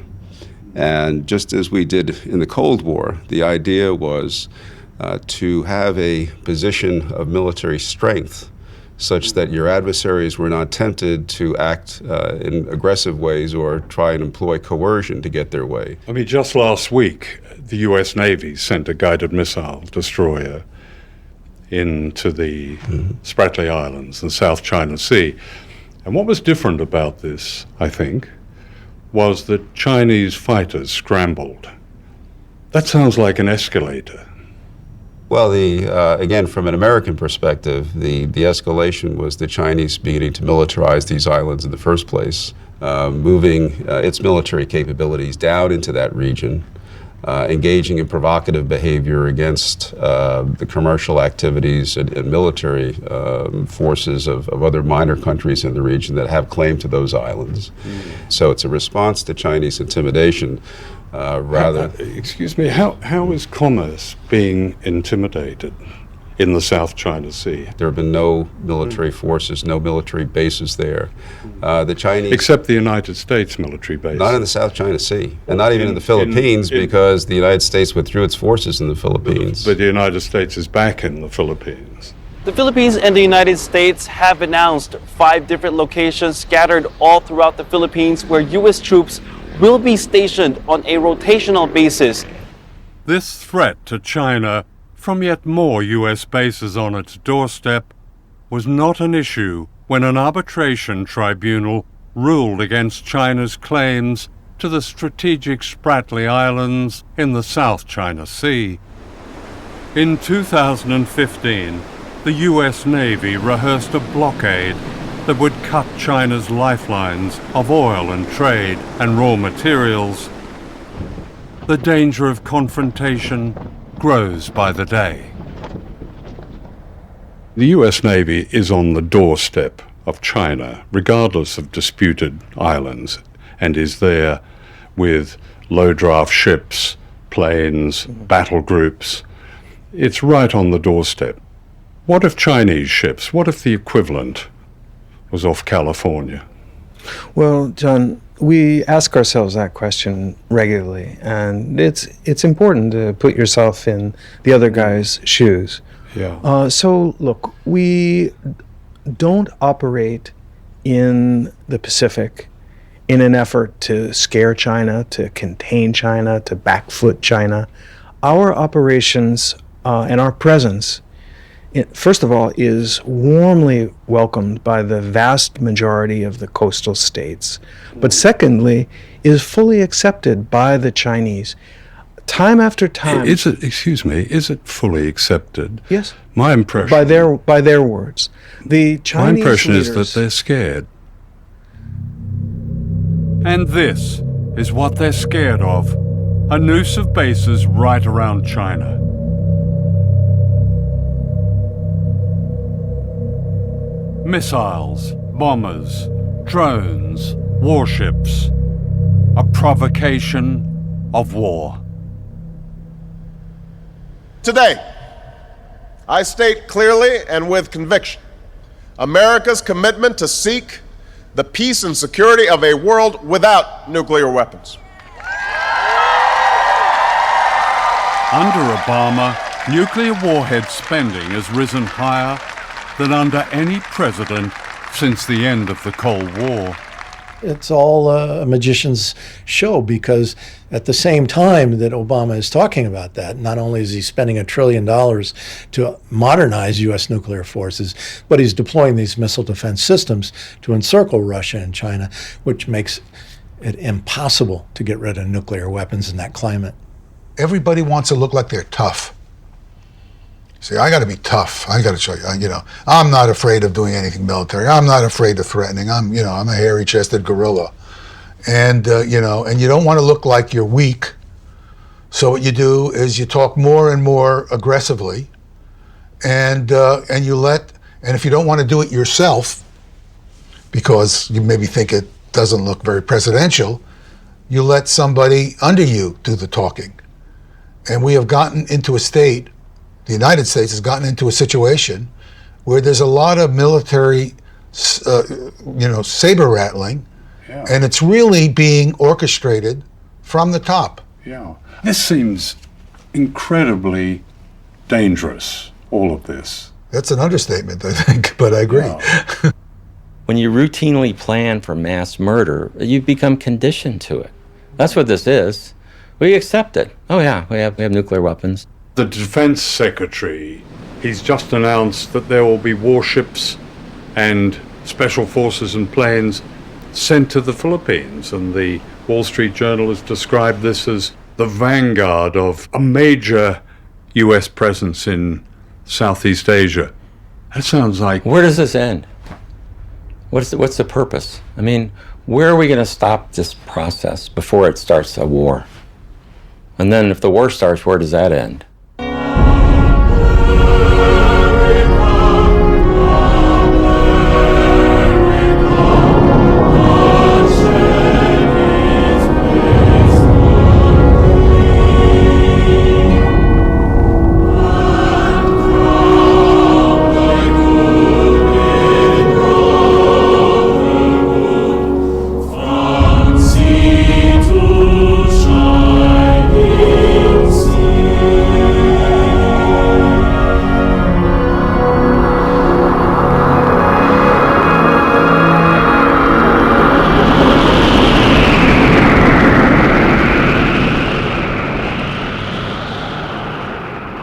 M: And just as we did in the Cold War, the idea was to have a position of military strength such that your adversaries were not tempted to act in aggressive ways or try and employ coercion to get their way.
G: I mean, just last week, the US Navy sent a guided missile destroyer into the Spratly Islands in South China Sea. And what was different about this, I think, was that Chinese fighters scrambled. That sounds like an escalator.
M: Well, again, from an American perspective, the escalation was the Chinese beginning to militarize these islands in the first place, moving its military capabilities down into that region, engaging in provocative behavior against the commercial activities and military forces of other minor countries in the region that have claim to those islands. So it's a response to Chinese intimidation.
G: Excuse me, how is commerce being intimidated in the South China Sea?
M: There have been no military forces, no military bases there. The Chinese...
G: Except the United States military base.
M: Not in the South China Sea, and not even in the Philippines, because the United States withdrew its forces in the Philippines.
G: But the United States is back in the Philippines.
R: The Philippines and the United States have announced 5 different locations scattered all throughout the Philippines where U.S. troops will be stationed on a rotational basis.
G: This threat to China from yet more US bases on its doorstep was not an issue when an arbitration tribunal ruled against China's claims to the strategic Spratly Islands in the South China Sea. In 2015, the US Navy rehearsed a blockade that would cut China's lifelines of oil and trade and raw materials. The danger of confrontation grows by the day. The US Navy is on the doorstep of China, regardless of disputed islands, and is there with low-draft ships, planes, battle groups. It's right on the doorstep. What if Chinese ships, what if the equivalent was off California?
X: Well, John, we ask ourselves that question regularly, and it's important to put yourself in the other guy's shoes.
G: Yeah.
X: So look, we don't operate in the Pacific in an effort to scare China, to contain China, to backfoot China. Our operations and our presence, first of all, is warmly welcomed by the vast majority of the coastal states, but secondly, is fully accepted by the Chinese. time after time.
G: Is it fully accepted?
X: Yes.
G: My impression.
X: By their words. The Chinese
G: My impression
X: leaders,
G: is that they're scared. And this is what they're scared of. A noose of bases right around China. Missiles, bombers, drones, warships. A provocation of war.
A: Today, I state clearly and with conviction America's commitment to seek the peace and security of a world without nuclear weapons.
G: Under Obama, nuclear warhead spending has risen higher than under any president since the end of the Cold War.
T: It's all a magician's show, because at the same time that Obama is talking about that, not only is he spending $1 trillion to modernize U.S. nuclear forces, but he's deploying these missile defense systems to encircle Russia and China, which makes it impossible to get rid of nuclear weapons in that climate.
B: Everybody wants to look like they're tough. See, I got to be tough. I got to show you, I'm not afraid of doing anything military. I'm not afraid of threatening. I'm a hairy-chested gorilla. And, and you don't want to look like you're weak. So what you do is you talk more and more aggressively, and if you don't want to do it yourself, because you maybe think it doesn't look very presidential, you let somebody under you do the talking. And we have gotten into a state, the United States has gotten into a situation where there's a lot of military, saber rattling, and it's really being orchestrated from the top.
G: Yeah. This seems incredibly dangerous, all of this.
B: That's an understatement, I think, but I agree.
G: Yeah.
N: When you routinely plan for mass murder, you become conditioned to it. That's what this is. We accept it. Oh yeah, we have nuclear weapons.
G: The Defense Secretary, he's just announced that there will be warships and special forces and planes sent to the Philippines, and the Wall Street Journal has described this as the vanguard of a major U.S. presence in Southeast Asia. That sounds like...
N: Where does this end? What's the purpose? I mean, where are we going to stop this process before it starts a war? And then if the war starts, where does that end?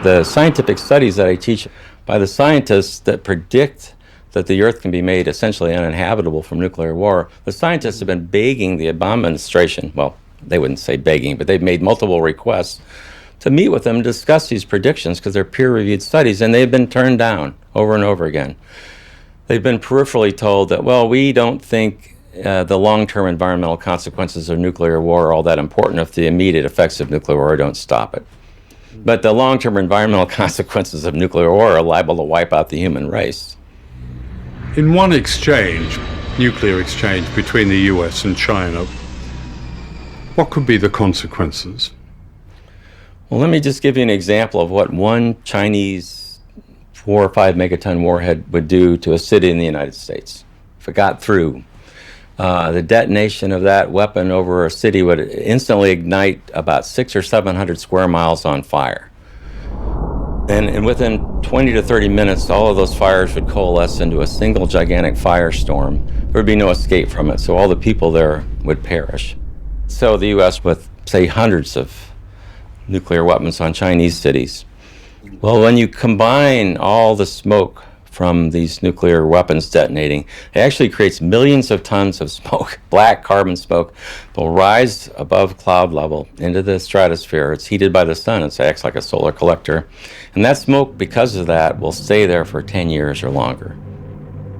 N: The scientific studies that I teach by the scientists that predict that the Earth can be made essentially uninhabitable from nuclear war, the scientists have been begging the Obama administration, well, they wouldn't say begging, but they've made multiple requests to meet with them and discuss these predictions because they're peer-reviewed studies, and they've been turned down over and over again. They've been peripherally told that, well, we don't think the long-term environmental consequences of nuclear war are all that important if the immediate effects of nuclear war don't stop it. But the long-term environmental consequences of nuclear war are liable to wipe out the human race.
G: In one exchange, nuclear exchange between the US and China, what could be the consequences?
N: Well, let me just give you an example of what one Chinese 4 or 5 megaton warhead would do to a city in the United States. If it got through, the detonation of that weapon over a city would instantly ignite about 600 or 700 square miles on fire. And within 20 to 30 minutes, all of those fires would coalesce into a single gigantic firestorm. There would be no escape from it, so all the people there would perish. So the U.S., with, say, hundreds of nuclear weapons on Chinese cities, well, when you combine all the smoke from these nuclear weapons detonating. It actually creates millions of tons of smoke, black carbon smoke, will rise above cloud level into the stratosphere. It's heated by the sun. It acts like a solar collector. And that smoke, because of that, will stay there for 10 years or longer.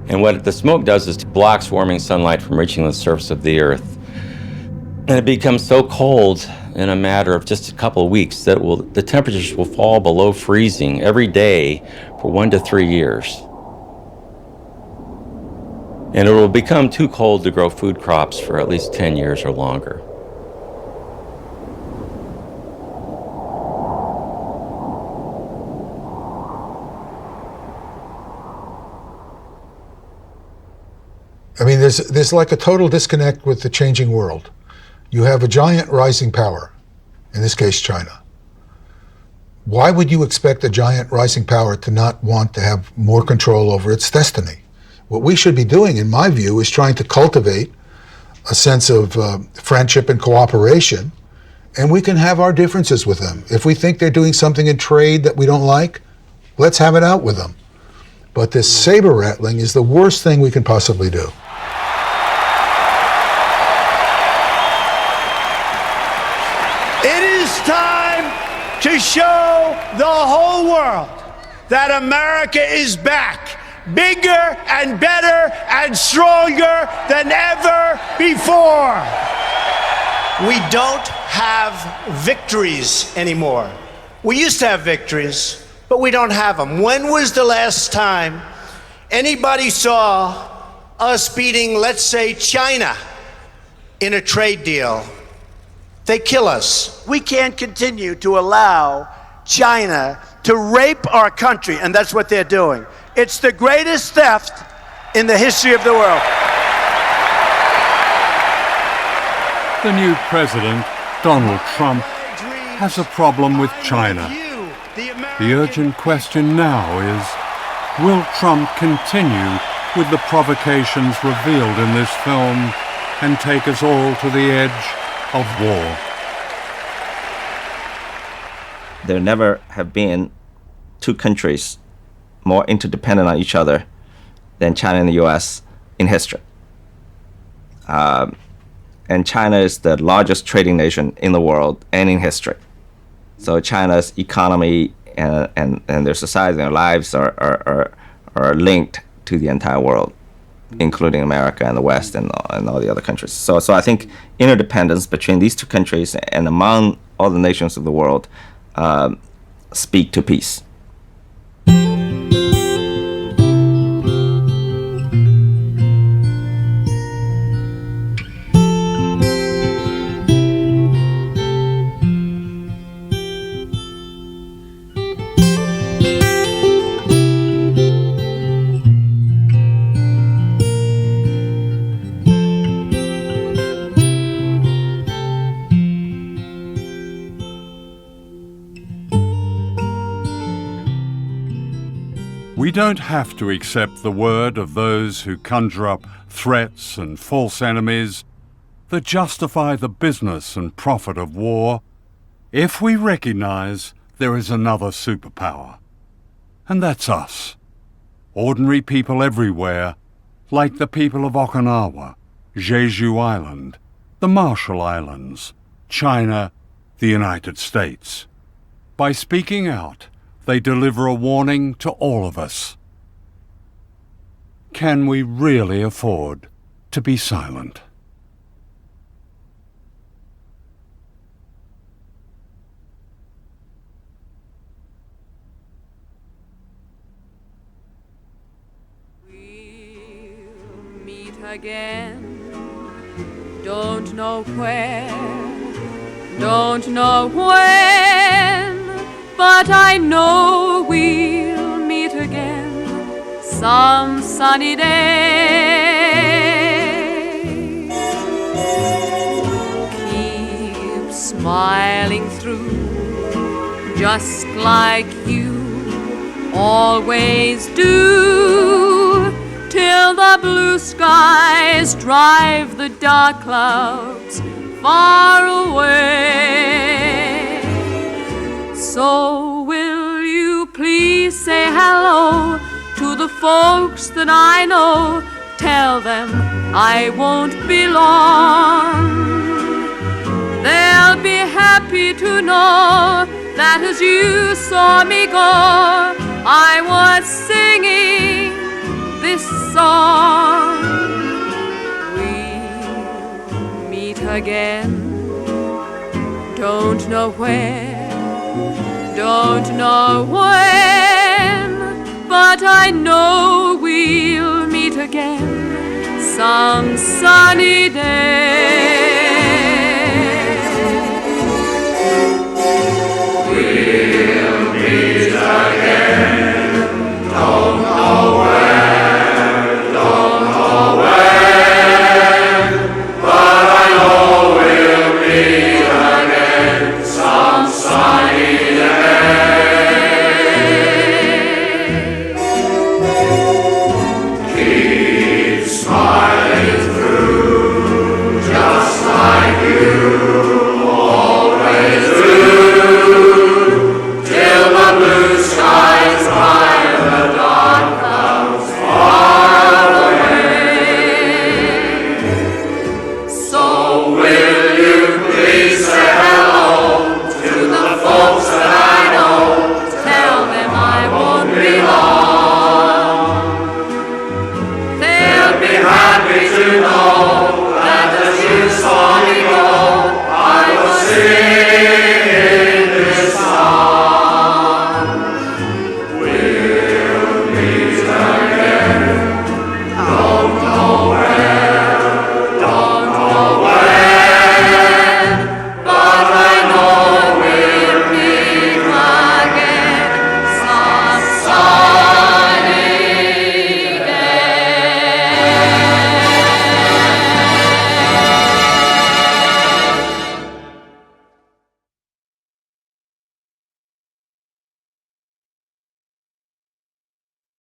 N: And what the smoke does is it blocks warming sunlight from reaching the surface of the Earth. And it becomes so cold in a matter of just a couple of weeks that the temperatures will fall below freezing every day for 1 to 3 years. And it will become too cold to grow food crops for at least 10 years or longer.
B: I mean, there's like a total disconnect with the changing world. You have a giant rising power, in this case, China. Why would you expect a giant rising power to not want to have more control over its destiny? What we should be doing, in my view, is trying to cultivate a sense of friendship and cooperation, and we can have our differences with them. If we think they're doing something in trade that we don't like, let's have it out with them. But this saber rattling is the worst thing we can possibly do.
C: It is time to show the whole world that America is back, bigger and better and stronger than ever before. We don't have victories anymore. We used to have victories, but we don't have them. When was the last time anybody saw us beating, let's say, China in a trade deal? They kill us. We can't continue to allow China to rape our country, and that's what they're doing. It's the greatest theft in the history of the world.
G: The new president, Donald Trump, has a problem with China. The urgent question now is, will Trump continue with the provocations revealed in this film and take us all to the edge of war?
D: There never have been two countries more interdependent on each other than China and the US in history. And China is the largest trading nation in the world and in history. So China's economy and their society and their lives are linked to the entire world, including America and the West and all the other countries. So I think interdependence between these two countries and among all the nations of the world speak to peace.
G: We don't have to accept the word of those who conjure up threats and false enemies that justify the business and profit of war if we recognize there is another superpower. And that's us. Ordinary people everywhere, like the people of Okinawa, Jeju Island, the Marshall Islands, China, the United States. By speaking out, they deliver a warning to all of us. Can we really afford to be silent?
P: We'll meet again. Don't know where, don't know when, but I know we'll meet again some sunny day. Keep smiling through, just like you always do, till the blue skies drive the dark clouds far away. So will you please say hello to To the folks that I know, tell them I won't be long. They'll be happy to know that as you saw me go, I was singing this song. We'll meet again, don't know where, don't know when, but I know we'll meet again some sunny day.